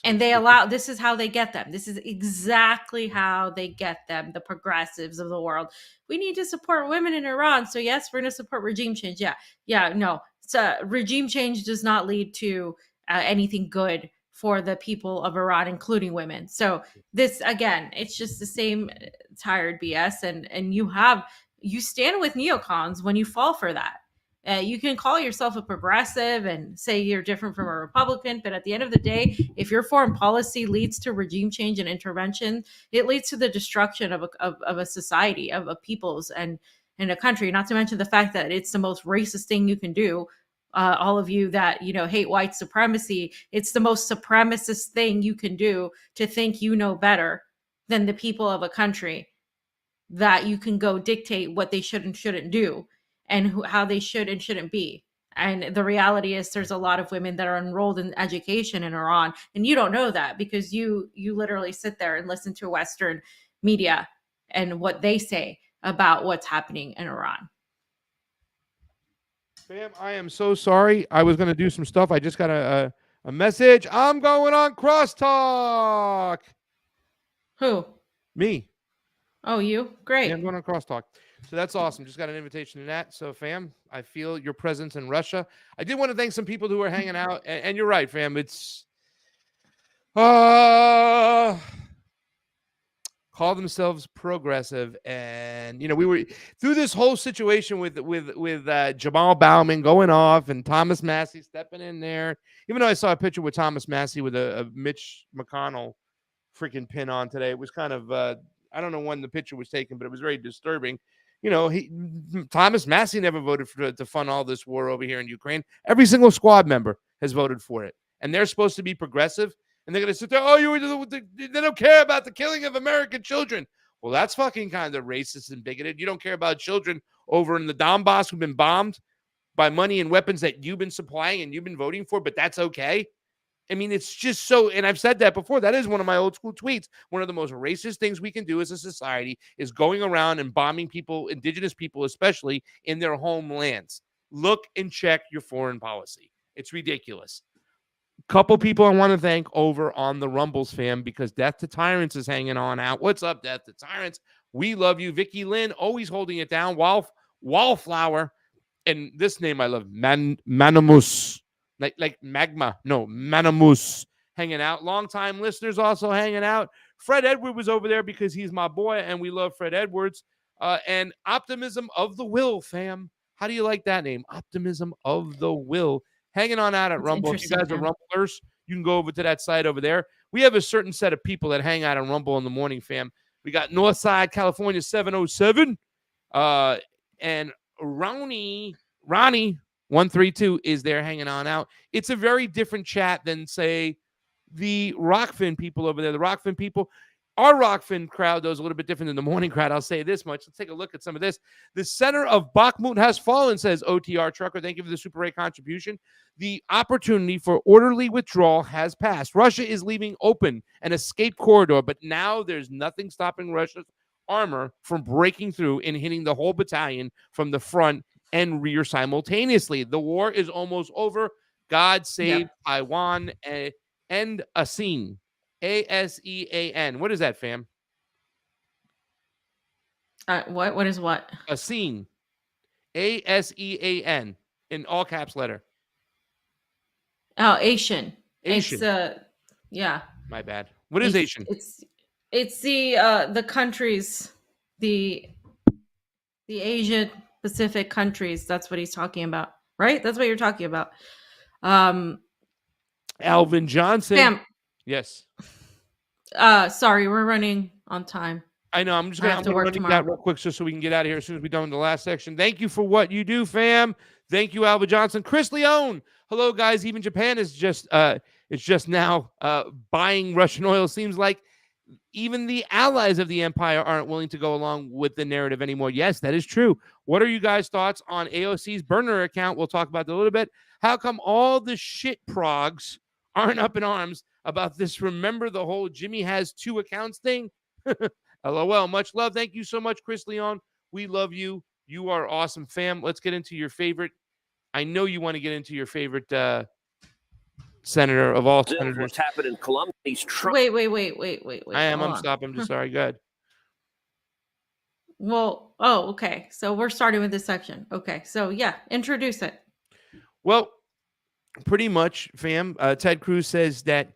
And this is how they get them. This is exactly how they get them, the progressives of the world. We need to support women in Iran. So yes, we're going to support regime change. No. So regime change does not lead to anything good for the people of Iran, including women. So this, again, it's just the same tired BS. And you stand with neocons when you fall for that. You can call yourself a progressive and say you're different from a Republican, but at the end of the day, if your foreign policy leads to regime change and intervention, it leads to the destruction of a society, of peoples and a country. Not to mention the fact that it's the most racist thing you can do. All of you that hate white supremacy, it's the most supremacist thing you can do to think you know better than the people of a country, that you can go dictate what they should and shouldn't do, and how they should and shouldn't be. And the reality is there's a lot of women that are enrolled in education in Iran, and you don't know that because you literally sit there and listen to Western media and what they say about what's happening in Iran. Fam, I am so sorry. I was going to do some stuff. I just got a message. I'm going on crosstalk. Who? Me. Oh, you? Great. Yeah, I'm going on crosstalk. So that's awesome. Just got an invitation to that. So, fam, I feel your presence in Russia. I did want to thank some people who are hanging out. And you're right, fam. It's call themselves progressive, and we were through this whole situation with Jamal Bauman going off and Thomas Massey stepping in there. Even though I saw a picture with Thomas Massey with a Mitch McConnell freaking pin on today, it was kind of I don't know when the picture was taken, but it was very disturbing. Thomas Massey never voted to fund all this war over here in Ukraine. Every single squad member has voted for it, and they're supposed to be progressive. And they're going to sit there, they don't care about the killing of American children. Well, that's fucking kind of racist and bigoted. You don't care about children over in the Donbass who've been bombed by money and weapons that you've been supplying and you've been voting for, but that's okay. I mean, it's just so, and I've said that before. That is one of my old school tweets. One of the most racist things we can do as a society is going around and bombing people, indigenous people especially, in their homelands. Look and check your foreign policy. It's ridiculous. Couple people I want to thank over on the Rumbles, fam, because Death to Tyrants is hanging on out. What's up, Death to Tyrants? We love you. Vicky Lynn, always holding it down. Wallflower. And this name I love, Manamus. Like magma. No, Manamus. Hanging out. Longtime listeners also hanging out. Fred Edward was over there because he's my boy, and we love Fred Edwards. And Optimism of the Will, fam. How do you like that name? Optimism of the Will. Hanging on out at Rumble. If you guys are Rumblers, you can go over to that site over there. We have a certain set of people that hang out on Rumble in the morning, fam. We got Northside, California 707. And Ronnie 132 is there hanging on out. It's a very different chat than, say, the Rockfin people over there. The Rockfin people, our Rockfin crowd, though, is a little bit different than the morning crowd. I'll say this much. Let's take a look at some of this. The center of Bakhmut has fallen, says OTR Trucker. Thank you for the Super Ray contribution. The opportunity for orderly withdrawal has passed. Russia is leaving open an escape corridor, but now there's nothing stopping Russia's armor from breaking through and hitting the whole battalion from the front and rear simultaneously. The war is almost over. God save Taiwan and ASEAN. ASEAN. What is that, fam? What is what? ASEAN. ASEAN in all caps letter. Oh, Asian. Asian. It's yeah. My bad. What is Asian? It's the countries, the Asian Pacific countries. That's what he's talking about, right? That's what you're talking about. Alvin Johnson. Sam. Yes. Sorry, we're running on time. I know. I'm just going to run that real quick so we can get out of here as soon as we're done with the last section. Thank you for what you do, fam. Thank you, Alvin Johnson. Chris Leone. Hello, guys. Even Japan is just now buying Russian oil. Seems like even the allies of the empire aren't willing to go along with the narrative anymore. Yes, that is true. What are you guys' thoughts on AOC's burner account? We'll talk about that a little bit. How come all the shit progs aren't up in arms about this? Remember the whole Jimmy has two accounts thing? LOL. Much love. Thank you so much, Chris Leon. We love you. You are awesome, fam. Let's get into your favorite. I know you want to get into your favorite senator of all senators. What's happened in Columbia? Wait. I am. I'm stopping. I'm just sorry. Go ahead. Well, okay. So we're starting with this section. Okay. So yeah, introduce it. Well, pretty much, fam. Ted Cruz says that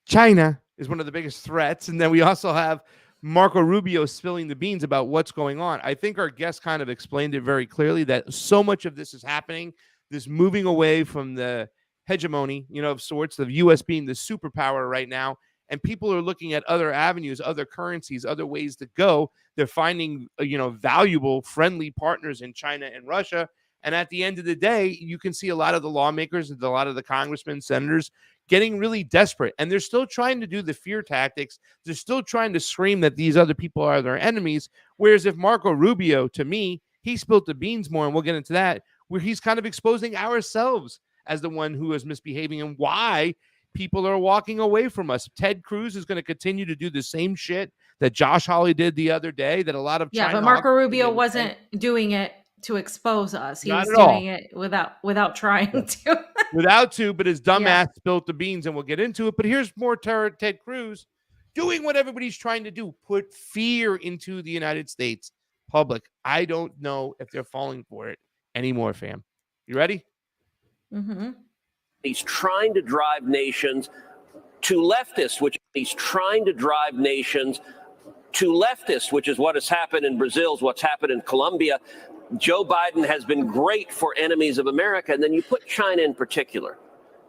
China is one of the biggest threats. And then we also have Marco Rubio spilling the beans about what's going on. I think our guest kind of explained it very clearly that so much of this is happening, this moving away from the hegemony, of sorts, of U.S. being the superpower right now. And people are looking at other avenues, other currencies, other ways to go. They're finding, valuable, friendly partners in China and Russia. And at the end of the day, you can see a lot of the lawmakers and a lot of the congressmen, senators getting really desperate. And they're still trying to do the fear tactics. They're still trying to scream that these other people are their enemies. Whereas if Marco Rubio, to me, he spilled the beans more, and we'll get into that, where he's kind of exposing ourselves as the one who is misbehaving and why people are walking away from us. Ted Cruz is going to continue to do the same shit that Josh Hawley did the other day, that a lot of Yeah, China but Marco hawkers did Rubio the other day. wasn't doing it to expose us. He Not was at all. doing it without trying to. Without to, but his dumbass Yeah. spilt the beans, and we'll get into it. But here's more Ted Cruz doing what everybody's trying to do, put fear into the United States public. I don't know if they're falling for it anymore, fam. You ready? Mm-hmm. He's trying to drive nations to leftists, which is what has happened in Brazil, is what's happened in Colombia. Joe Biden has been great for enemies of America. And then you put China in particular.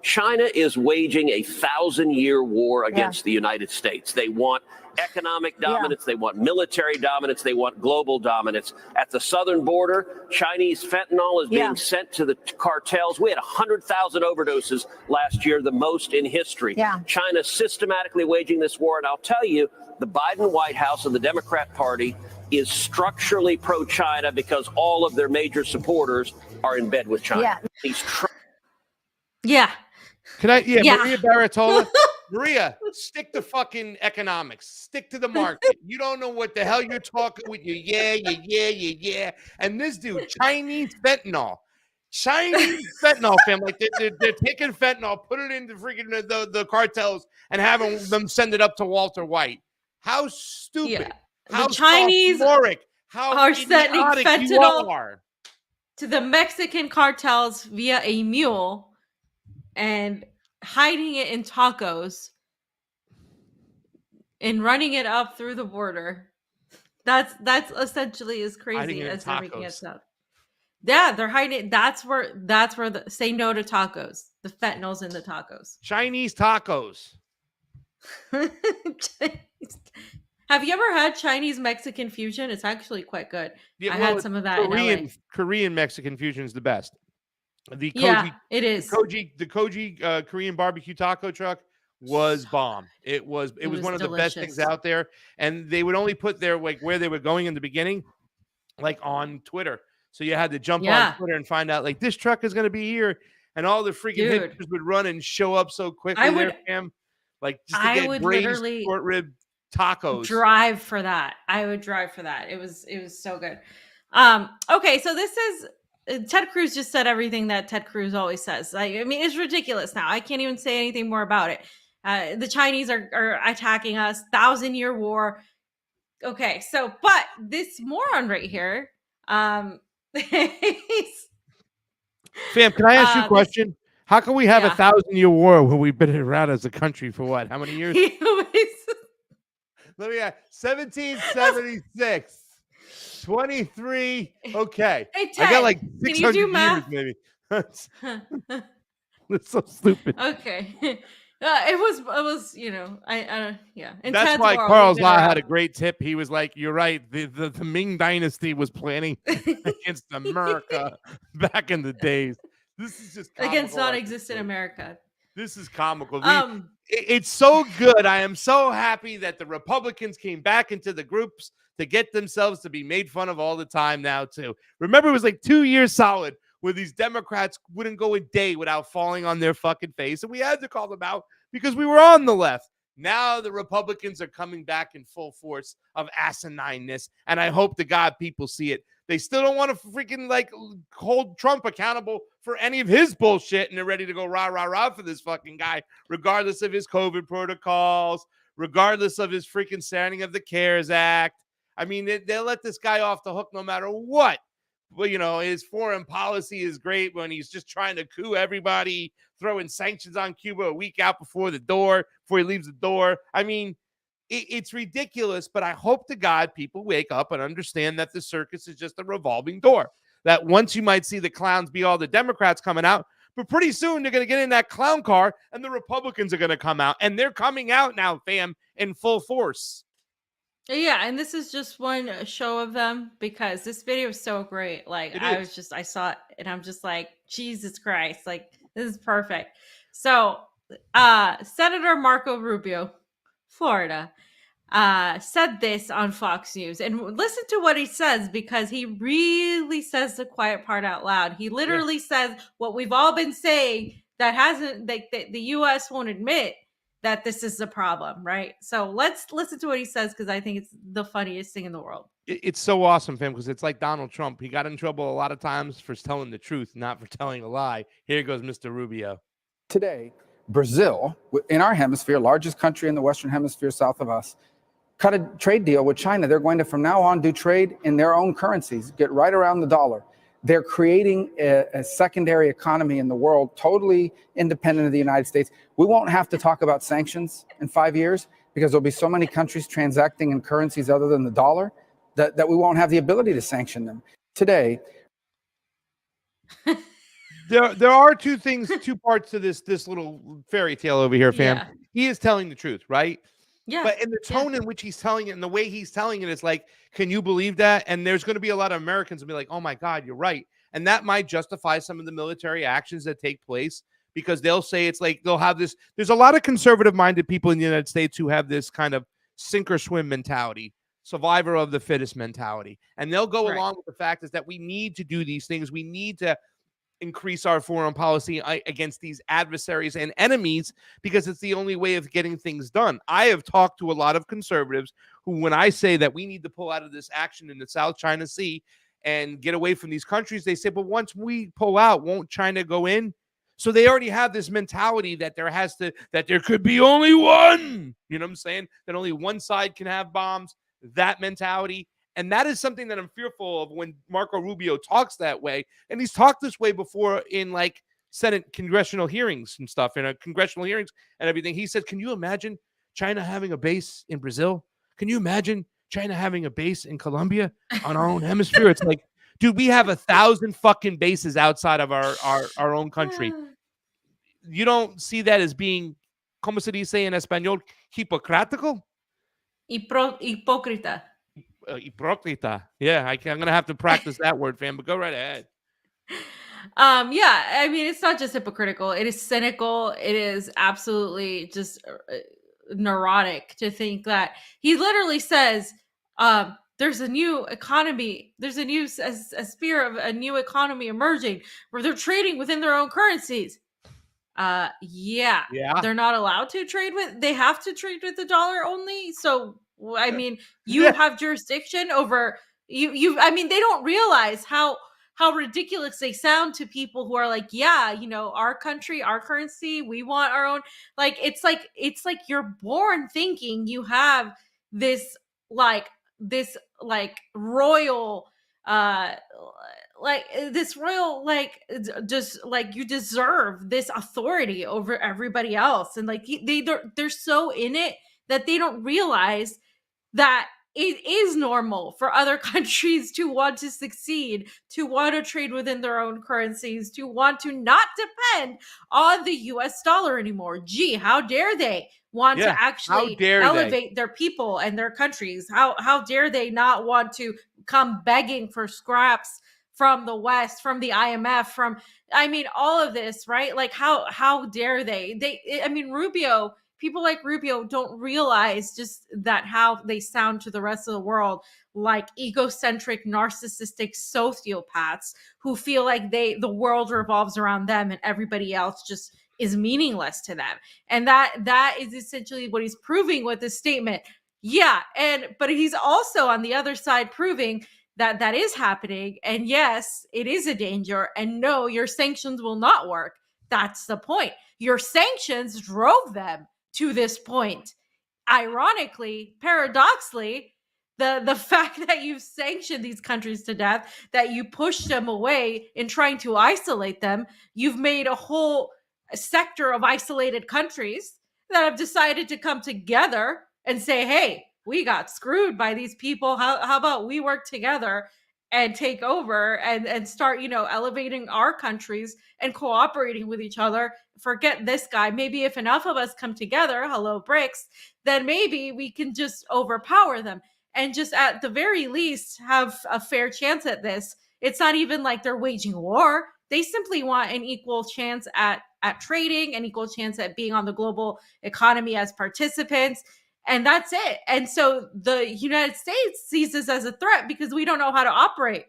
China is waging a 1,000-year war against the United States. They want economic dominance. They want military dominance. They want global dominance. At the southern border, Chinese fentanyl is being sent to the cartels. We had 100,000 overdoses last year, the most in history. China systematically waging this war. And I'll tell you, the Biden White House and the Democrat Party is structurally pro-China because all of their major supporters are in bed with China. Yeah. Can I? Yeah. Maria Baratola. Maria, stick to fucking economics. Stick to the market. You don't know what the hell you're talking with your yeah. And this dude, Chinese fentanyl. Chinese fentanyl, fam. Like they're taking fentanyl, put it into freaking the cartels, and having them send it up to Walter White. How stupid! Yeah. How the Chinese are sending idiotic you fentanyl are. to the Mexican cartels via a mule and hiding it in tacos and running it up through the border. That's essentially as crazy as they're making it sound. Yeah, they're hiding it. That's where the say no to tacos. The fentanyl's in the tacos. Chinese tacos. Have you ever had Chinese Mexican fusion? It's actually quite good. Yeah, I had some of that in LA. Korean Mexican fusion is the best. It is. The Koji Korean barbecue taco truck was bomb. It was one of the best things out there. And they would only put their where they were going in the beginning, like on Twitter. So you had to jump on Twitter and find out this truck is going to be here, and all the freaking hipsters would run and show up so quickly. Just to get braised short rib tacos. Drive for that. I would drive for that. It was so good. Okay, so this is Ted Cruz just said everything that Ted Cruz always says. I mean, it's ridiculous now. I can't even say anything more about it. The Chinese are attacking us. 1,000-year war. Okay, so but this moron right here. Fam, can I ask you a question? How can we have 1,000-year war when we've been around as a country for what? How many years? Let me ask. 1776. 23. Okay. Hey, Ted, I got like can 600 you do years math? maybe. That's so stupid. Okay. It was, And that's Ted's why world, Carl's we've been Law around. had a great tip. He was like, "You're right. The Ming Dynasty was planning against America back in the days. This is just against comical. non-existent America." This is comical. It's so good. I am so happy that the Republicans came back into the groups to get themselves to be made fun of all the time now, too. Remember, it was like 2 years solid where these Democrats wouldn't go a day without falling on their fucking face. And we had to call them out because we were on the left. Now the Republicans are coming back in full force of asinineness. And I hope to God people see it. They still don't want to freaking hold Trump accountable for any of his bullshit. And they're ready to go rah, rah, rah for this fucking guy, regardless of his COVID protocols, regardless of his freaking signing of the CARES Act. I mean, they'll let this guy off the hook no matter what. Well, his foreign policy is great when he's just trying to coup everybody, throwing sanctions on Cuba a week out before he leaves the door. I mean, it's ridiculous, but I hope to God people wake up and understand that the circus is just a revolving door. That once you might see the clowns be all the Democrats coming out, but pretty soon they're going to get in that clown car and the Republicans are going to come out. And they're coming out now, fam, in full force. Yeah, and this is just one show of them because this video is so great. I saw it and I'm just like, Jesus Christ, this is perfect. So, Senator Marco Rubio, Florida, said this on Fox News. And listen to what he says, because he really says the quiet part out loud. He literally says what we've all been saying, that hasn't, like, the U.S. won't admit that this is the problem, right? So let's listen to what he says, because I think it's the funniest thing in the world. It's so awesome, fam, because it's like Donald Trump. He got in trouble a lot of times for telling the truth, not for telling a lie. Here goes Mr. Rubio. Today, Brazil, in our hemisphere, largest country in the Western Hemisphere south of us, cut a trade deal with China. They're going to, from now on, do trade in their own currencies, get right around the dollar. They're creating a secondary economy in the world, totally independent of the United States. We won't have to talk about sanctions in 5 years, because there'll be so many countries transacting in currencies other than the dollar that we won't have the ability to sanction them. Today, there are two parts to this little fairy tale over here, fam. Yeah. He is telling the truth, right? Yeah. But in the tone in which he's telling it and the way he's telling it, it's like, can you believe that? And there's going to be a lot of Americans will be like, oh my God, you're right. And that might justify some of the military actions that take place, because they'll say, it's like, they'll have this. There's a lot of conservative minded people in the United States who have this kind of sink or swim mentality, survivor of the fittest mentality. And they'll go along with the fact is that we need to do these things. We need to increase our foreign policy against these adversaries and enemies, because it's the only way of getting things done. I have talked to a lot of conservatives who, when I say that we need to pull out of this action in the South China Sea and get away from these countries, they say, but once we pull out, won't China go in? So they already have this mentality that there could be only one, you know what I'm saying? That only one side can have bombs, that mentality. And that is something that I'm fearful of when Marco Rubio talks that way. And he's talked this way before in like Senate congressional hearings and stuff, congressional hearings and everything. He said, can you imagine China having a base in Brazil? Can you imagine China having a base in Colombia on our own hemisphere? It's like, dude, we have 1,000 fucking bases outside of our own country. You don't see that as being, como se dice en español, hipocrático? Hipócrita. Hipócrita. Yeah, I'm going to have to practice that word, fam, but go right ahead. Yeah, I mean, it's not just hypocritical. It is cynical. It is absolutely just neurotic to think that he literally says, there's a new economy. There's a sphere of a new economy emerging where they're trading within their own currencies. Yeah, they're not allowed to trade with. They have to trade with the dollar only. So I mean, you have jurisdiction over you. I mean, they don't realize how ridiculous they sound to people who are like, yeah, our country, our currency, we want our own. Like it's like you're born thinking you have this royal just like you deserve this authority over everybody else, and like they're so in it that they don't realize that it is normal for other countries to want to succeed, to want to trade within their own currencies, to want to not depend on the US dollar anymore. Gee, how dare they want to actually elevate their people and their countries? How dare they not want to come begging for scraps from the West, from the IMF, all of this, right? Like how dare they? Rubio, people like Rubio don't realize just that how they sound to the rest of the world like egocentric, narcissistic sociopaths who feel like the world revolves around them and everybody else just is meaningless to them. And that is essentially what he's proving with this statement. Yeah, but he's also on the other side proving that is happening. And yes, it is a danger. And no, your sanctions will not work. That's the point. Your sanctions drove them to this point. Ironically, paradoxically, the fact that you've sanctioned these countries to death, that you pushed them away in trying to isolate them, you've made a whole sector of isolated countries that have decided to come together and say, hey, we got screwed by these people. How about we work together and take over and start, elevating our countries and cooperating with each other. Forget this guy. Maybe if enough of us come together, hello BRICS, then maybe we can just overpower them and just at the very least have a fair chance at this. It's not even like they're waging war. They simply want an equal chance at trading, an equal chance at being on the global economy as participants. And that's it. And so the United States sees this as a threat because we don't know how to operate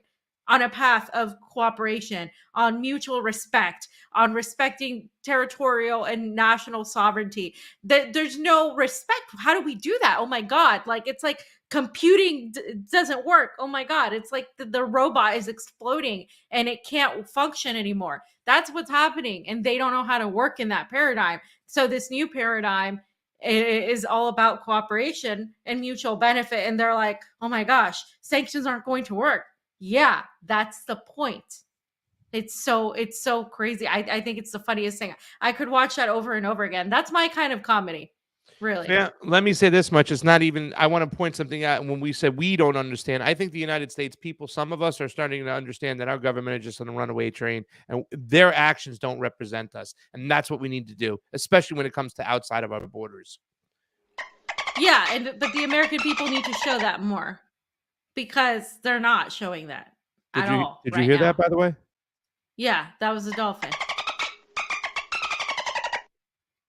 on a path of cooperation, on mutual respect, on respecting territorial and national sovereignty. There's no respect. How do we do that? Oh my God. Like, it's like computing doesn't work. Oh my God. It's like the robot is exploding and it can't function anymore. That's what's happening. And they don't know how to work in that paradigm. So this new paradigm is all about cooperation and mutual benefit. And they're like, oh my gosh, sanctions aren't going to work. Yeah, that's the point. It's so crazy. I think it's the funniest thing. I could watch that over and over again. That's my kind of comedy. Really. Yeah, let me say this much. It's not even, I want to point something out. When we said we don't understand, I think the United States people, some of us are starting to understand that our government is just on a runaway train and their actions don't represent us. And that's what we need to do, especially when it comes to outside of our borders. Yeah, but the American people need to show that more because they're not showing that at all. Did you hear that, by the way? Yeah, that was a dolphin.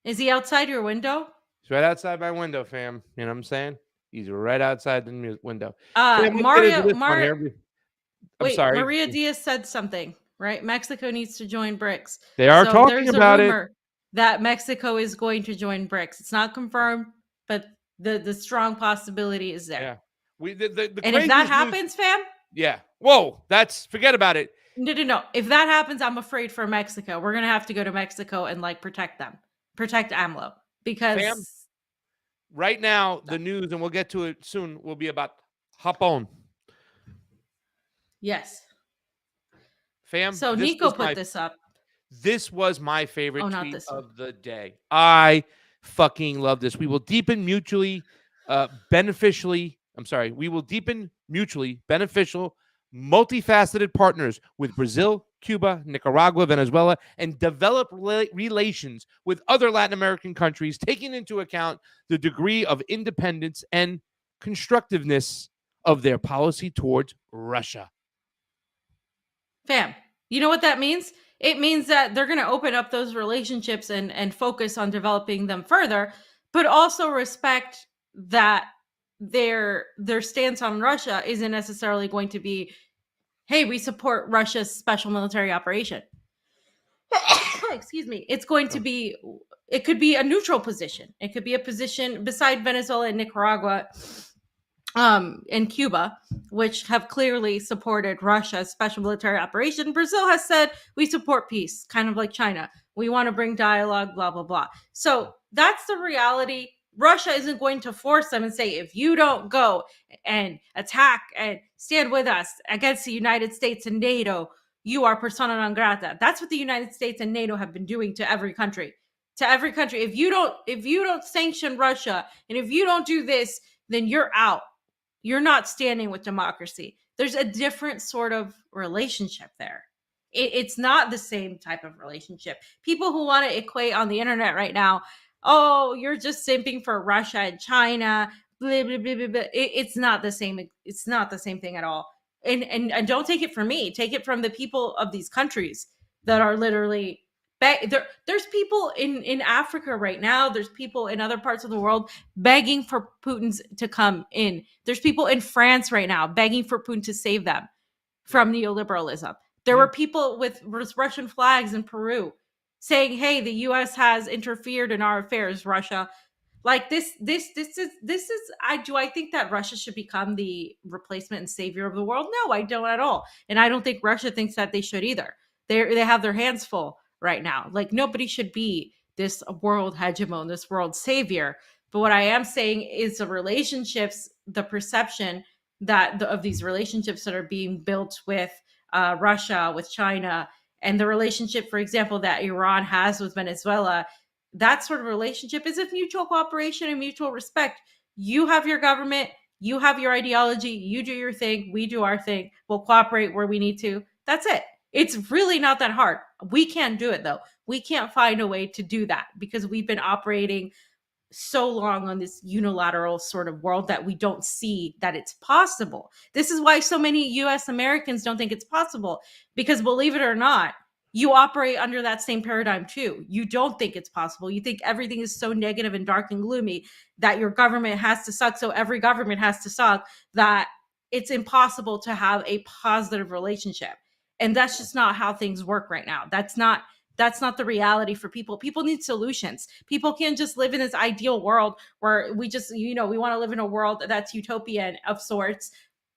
Is he outside your window? He's right outside my window, fam. You know what I'm saying? He's right outside the window. Maria, I'm sorry. Maria Diaz said something, right? Mexico needs to join BRICS. They are talking about it. That Mexico is going to join BRICS. It's not confirmed, but the strong possibility is there. Yeah. And if that happens, fam? Yeah. Whoa, forget about it. No. If that happens, I'm afraid for Mexico. We're going to have to go to Mexico and protect them. Protect AMLO. Because fam, right now, the news, and we'll get to it soon, will be about Japón. Yes. Fam. So Nico put this up. This was my favorite tweet of the day. I fucking love this. We will deepen mutually beneficial, multifaceted partners with Brazil, Cuba, Nicaragua, Venezuela, and develop relations with other Latin American countries, taking into account the degree of independence and constructiveness of their policy towards Russia. Fam, you know what that means? It means that they're going to open up those relationships and focus on developing them further, but also respect that their stance on Russia isn't necessarily going to be, hey, we support Russia's special military operation. Excuse me. It's going to be, it could be a neutral position. It could be a position beside Venezuela and Nicaragua and Cuba, which have clearly supported Russia's special military operation. Brazil has said we support peace, kind of like China. We want to bring dialogue, blah, blah, blah. So that's the reality. Russia isn't going to force them and say, if you don't go and attack and stand with us against the United States and NATO, you are persona non grata. That's what the United States and NATO have been doing to every country. To every country. If you don't sanction Russia and if you don't do this, then you're out. You're not standing with democracy. There's a different sort of relationship there. It's not the same type of relationship. People who want to equate on the internet right now, oh, you're just simping for Russia and China, blah, blah, blah, blah, blah. It's not the same. It's not the same thing at all. And don't take it from me. Take it from the people of these countries that are literally there's people in Africa right now. There's people in other parts of the world begging for Putin to come in. There's people in France right now begging for Putin to save them from neoliberalism. There were people with Russian flags in Peru saying, hey, the US has interfered in our affairs, Russia. Like this is do I think that Russia should become the replacement and savior of the world? No, I don't at all. And I don't think Russia thinks that they should either. They have their hands full right now. Like nobody should be this world hegemon, this world savior. But what I am saying is the relationships, the perception that of these relationships that are being built with Russia, with China, and the relationship, for example, that Iran has with Venezuela, that sort of relationship is of mutual cooperation and mutual respect. You have your government, you have your ideology, you do your thing, we do our thing. We'll cooperate where we need to. That's it. It's really not that hard. We can't do it, though. We can't find a way to do that because we've been operating so long on this unilateral sort of world that we don't see that it's possible. This is why so many US Americans don't think it's possible because, believe it or not, you operate under that same paradigm too. You don't think it's possible. You think everything is so negative and dark and gloomy that your government has to suck. So every government has to suck, that it's impossible to have a positive relationship. And that's just not how things work right now. That's not the reality for people. People need solutions. People can't just live in this ideal world where we just, we want to live in a world that's utopian of sorts.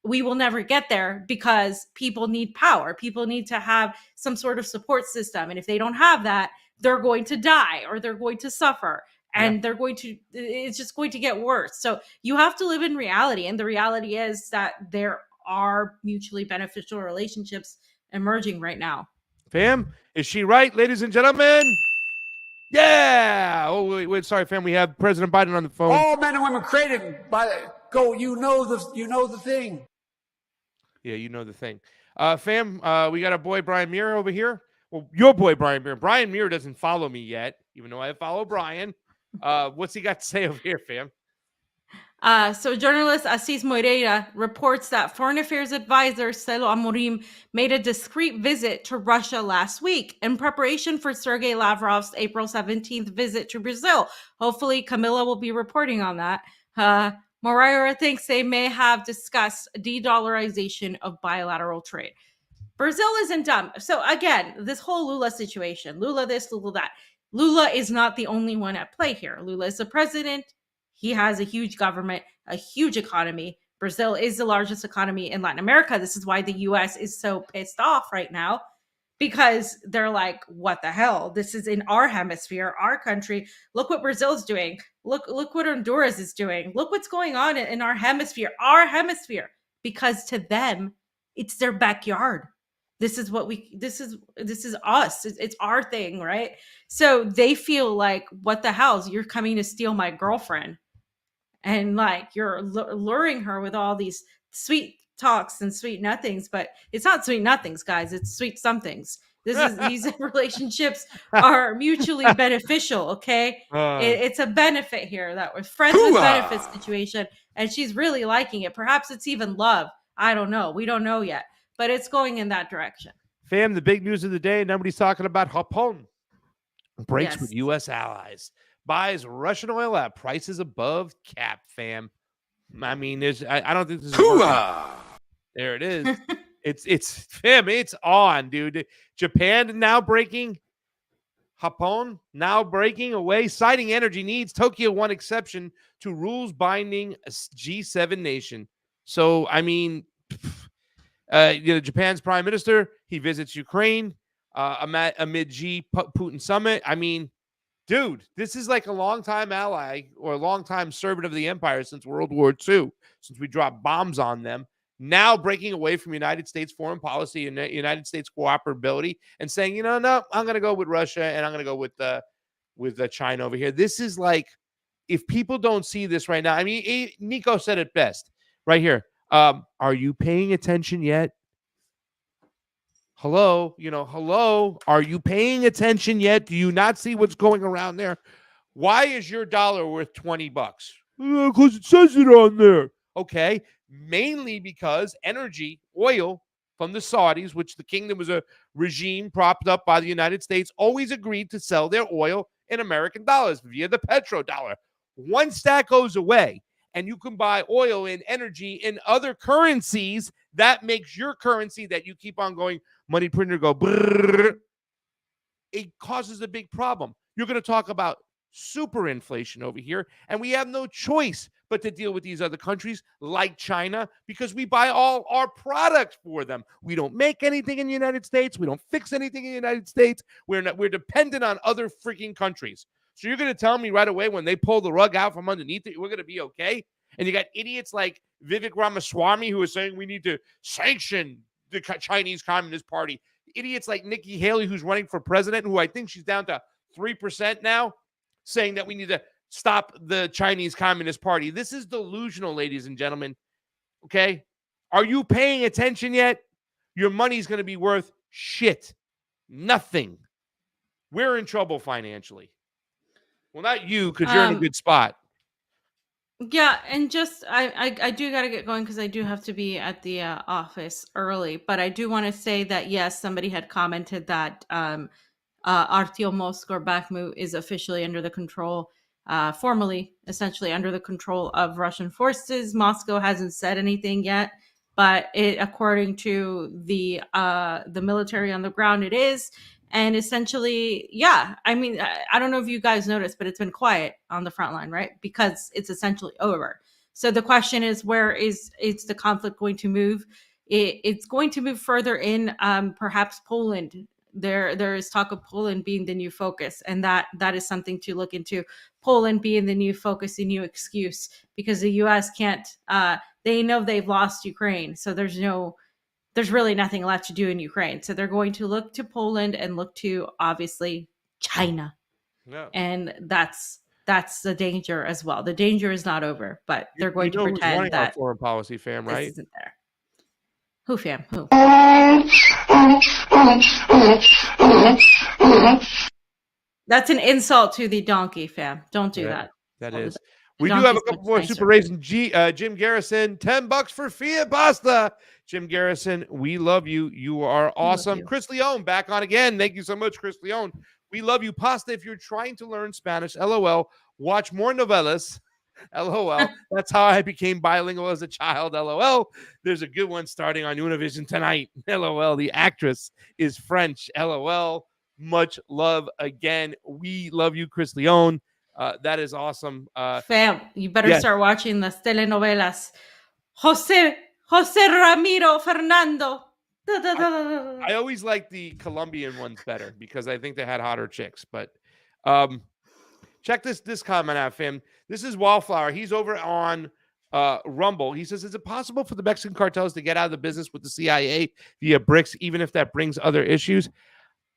We will never get there because people need power. People need to have some sort of support system. And if they don't have that, they're going to die or they're going to suffer. And it's just going to get worse. So you have to live in reality. And the reality is that there are mutually beneficial relationships emerging right now. Fam, is she right, ladies and gentlemen? Yeah. Oh, wait, sorry, fam. We have President Biden on the phone. All men and women created by you know the thing. Yeah, you know the thing. Fam, we got our boy Brian Muir over here. Well, your boy Brian Muir. Brian Muir doesn't follow me yet, even though I follow Brian. What's he got to say over here, fam? So journalist Assis Moreira reports that Foreign Affairs Advisor Celo Amorim made a discreet visit to Russia last week in preparation for Sergei Lavrov's April 17th visit to Brazil. Hopefully, Camilla will be reporting on that. Moreira thinks they may have discussed de-dollarization of bilateral trade. Brazil isn't dumb. So again, this whole Lula situation, Lula this, Lula that. Lula is not the only one at play here. Lula is the president. He has a huge government, a huge economy. Brazil is the largest economy in Latin America. This is why the US is so pissed off right now, because they're like, what the hell? This is in our hemisphere, our country. Look what Brazil's doing. Look what Honduras is doing. Look what's going on in our hemisphere, because to them, it's their backyard. This is us. It's our thing, right? So they feel like, what the hell? You're coming to steal my girlfriend. And like, you're luring her with all these sweet talks and sweet nothings, but it's not sweet nothings, guys. It's sweet somethings. These relationships are mutually beneficial. Okay. It's a benefit here, that we're friends with benefits situation. And she's really liking it. Perhaps it's even love. I don't know. We don't know yet, but it's going in that direction. Fam, the big news of the day, nobody's talking about Japón. Breaks with U.S. allies. Buys Russian oil at prices above cap, fam. I mean, I don't think this is there it is. it's fam, it's on, dude. Japan now breaking. Japón now breaking away, citing energy needs. Tokyo one exception to rules binding a G7 nation. So, I mean, Japan's prime minister, he visits Ukraine amid Putin summit. I mean, dude, this is like a longtime ally or a longtime servant of the empire since World War II, since we dropped bombs on them. Now breaking away from United States foreign policy and United States cooperability and saying, no, I'm going to go with Russia and I'm going to go with China over here. This is like, if people don't see this right now, I mean, Nico said it best right here. Are you paying attention yet? Hello, are you paying attention yet? Do you not see what's going around there? Why is your dollar worth $20? Because it says it on there. Okay, mainly because energy, oil from the Saudis, which the kingdom was a regime propped up by the United States, always agreed to sell their oil in American dollars via the petrodollar. Once that goes away, and you can buy oil and energy in other currencies, that makes your currency that you keep on going, money printer go, brrr, it causes a big problem. You're going to talk about super inflation over here, and we have no choice but to deal with these other countries like China because we buy all our products for them. We don't make anything in the United States. We don't fix anything in the United States. We're dependent on other freaking countries. So you're going to tell me right away when they pull the rug out from underneath it, we're going to be okay? And you got idiots like Vivek Ramaswamy who are saying we need to sanction the Chinese Communist Party. Idiots like Nikki Haley, who's running for president, who I think she's down to 3% now, saying that we need to stop the Chinese Communist Party. This is delusional, ladies and gentlemen. Okay? Are you paying attention yet? Your money's going to be worth shit. Nothing. We're in trouble financially. Well, not you, because you're in a good spot. Yeah, and just I do got to get going because I do have to be at the office early. But I do want to say that yes, somebody had commented that Artyomsk or Bakhmut is officially under the control, formally, essentially under the control of Russian forces. Moscow hasn't said anything yet, but according to the military on the ground, it is. And essentially, yeah, I mean, I don't know if you guys noticed, but it's been quiet on the front line, right? Because it's essentially over. So the question is, where is the conflict going to move? It's going to move further in, perhaps Poland. There is talk of Poland being the new focus, and that is something to look into. Poland being the new focus, the new excuse, because the U.S. can't. They know they've lost Ukraine, so there's really nothing left to do in Ukraine. So they're going to look to Poland and look to obviously China. No. And that's the danger as well. The danger is not over, but they're going to who's pretend running our that foreign policy, fam, this right? isn't there. Who, fam? Who? That's an insult to the donkey, fam. Don't do that. That Well, is. the We do have a donkey's couple much more nicer. super raising. Jim Garrison, $10 for Fiat Pasta. Jim Garrison, we love you. You are awesome. you. Chris Leone back on again. Thank you so much, Chris Leone. We love you. Pasta, if you're trying to learn Spanish, LOL. Watch more novellas. LOL. That's how I became bilingual as a child. LOL. There's a good one starting on Univision tonight. LOL. The actress is French. LOL. Much love again. We love you, Chris Leone. That is awesome. Fam, you better yes. start watching the telenovelas. Jose Ramiro Fernando. I always like the Colombian ones better because I think they had hotter chicks. But check this comment out, fam. This is Wallflower. He's over on Rumble. He says, is it possible for the Mexican cartels to get out of the business with the CIA via BRICS, even if that brings other issues?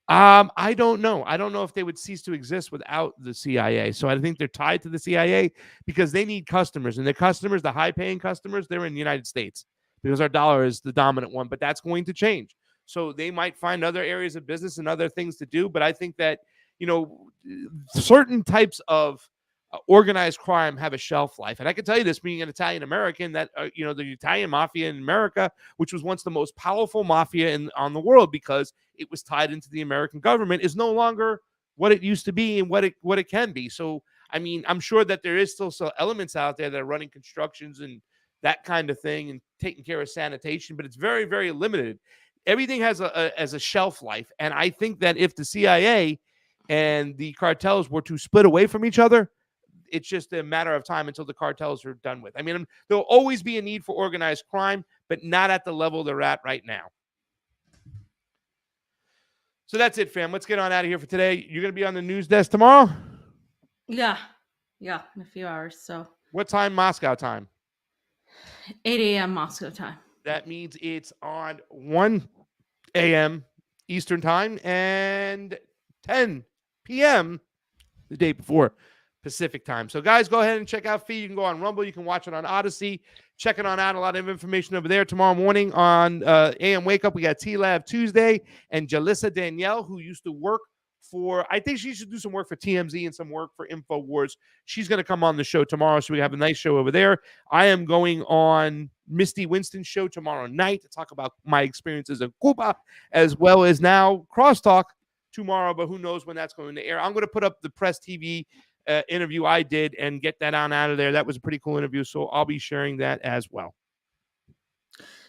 I don't know. I don't know if they would cease to exist without the CIA. So I think they're tied to the CIA because they need customers. And the customers, the high-paying customers, they're in the United States because our dollar is the dominant one. But that's going to change. So they might find other areas of business and other things to do. But I think that, certain types of organized crime have a shelf life. And I can tell you this, being an Italian American, that, the Italian mafia in America, which was once the most powerful mafia on the world because it was tied into the American government, is no longer what it used to be and what it can be. So, I mean, I'm sure that there is still some elements out there that are running constructions and that kind of thing and taking care of sanitation, but it's very, very limited. Everything has a shelf life. And I think that if the CIA and the cartels were to split away from each other, it's just a matter of time until the cartels are done with. I mean, there'll always be a need for organized crime, but not at the level they're at right now. So that's it, fam. Let's get on out of here for today. You're going to be on the news desk tomorrow? Yeah, in a few hours. So what time Moscow time? 8 a.m. Moscow time. That means it's on 1 a.m. Eastern time and 10 p.m. the day before Pacific time. So guys, go ahead and check out Feed. You can go on Rumble. You can watch it on Odyssey. Check it on out. A lot of information over there. Tomorrow morning on AM Wake Up, we got T-Lab Tuesday and Jalissa Danielle, who used to work for, I think she should do some work for TMZ and some work for InfoWars. She's going to come on the show tomorrow, so we have a nice show over there. I am going on Misty Winston's show tomorrow night to talk about my experiences in Cuba, as well as now Crosstalk tomorrow, but who knows when that's going to air. I'm going to put up the Press TV interview I did and get that on out of there. That was a pretty cool interview, so I'll be sharing that as well.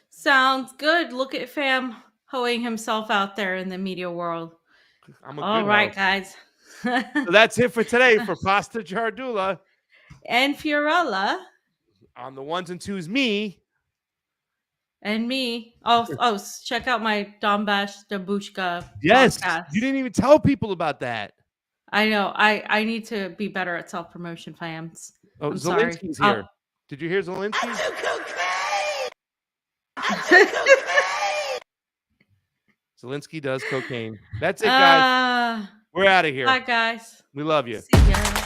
Sounds good. Look at fam hoeing himself out there in the media world. All right, guys. So that's it for today for Pasta Jardula and Fiorella. On the ones and twos, me. And me. Oh, check out my Donbass Dabushka podcast. You didn't even tell people about that. I know. I need to be better at self-promotion, fams. Oh, I'm Zelensky's sorry. here. Did you hear Zelensky? Zelensky does cocaine. That's it, guys. We're out of here. Bye, guys. We love you. See ya.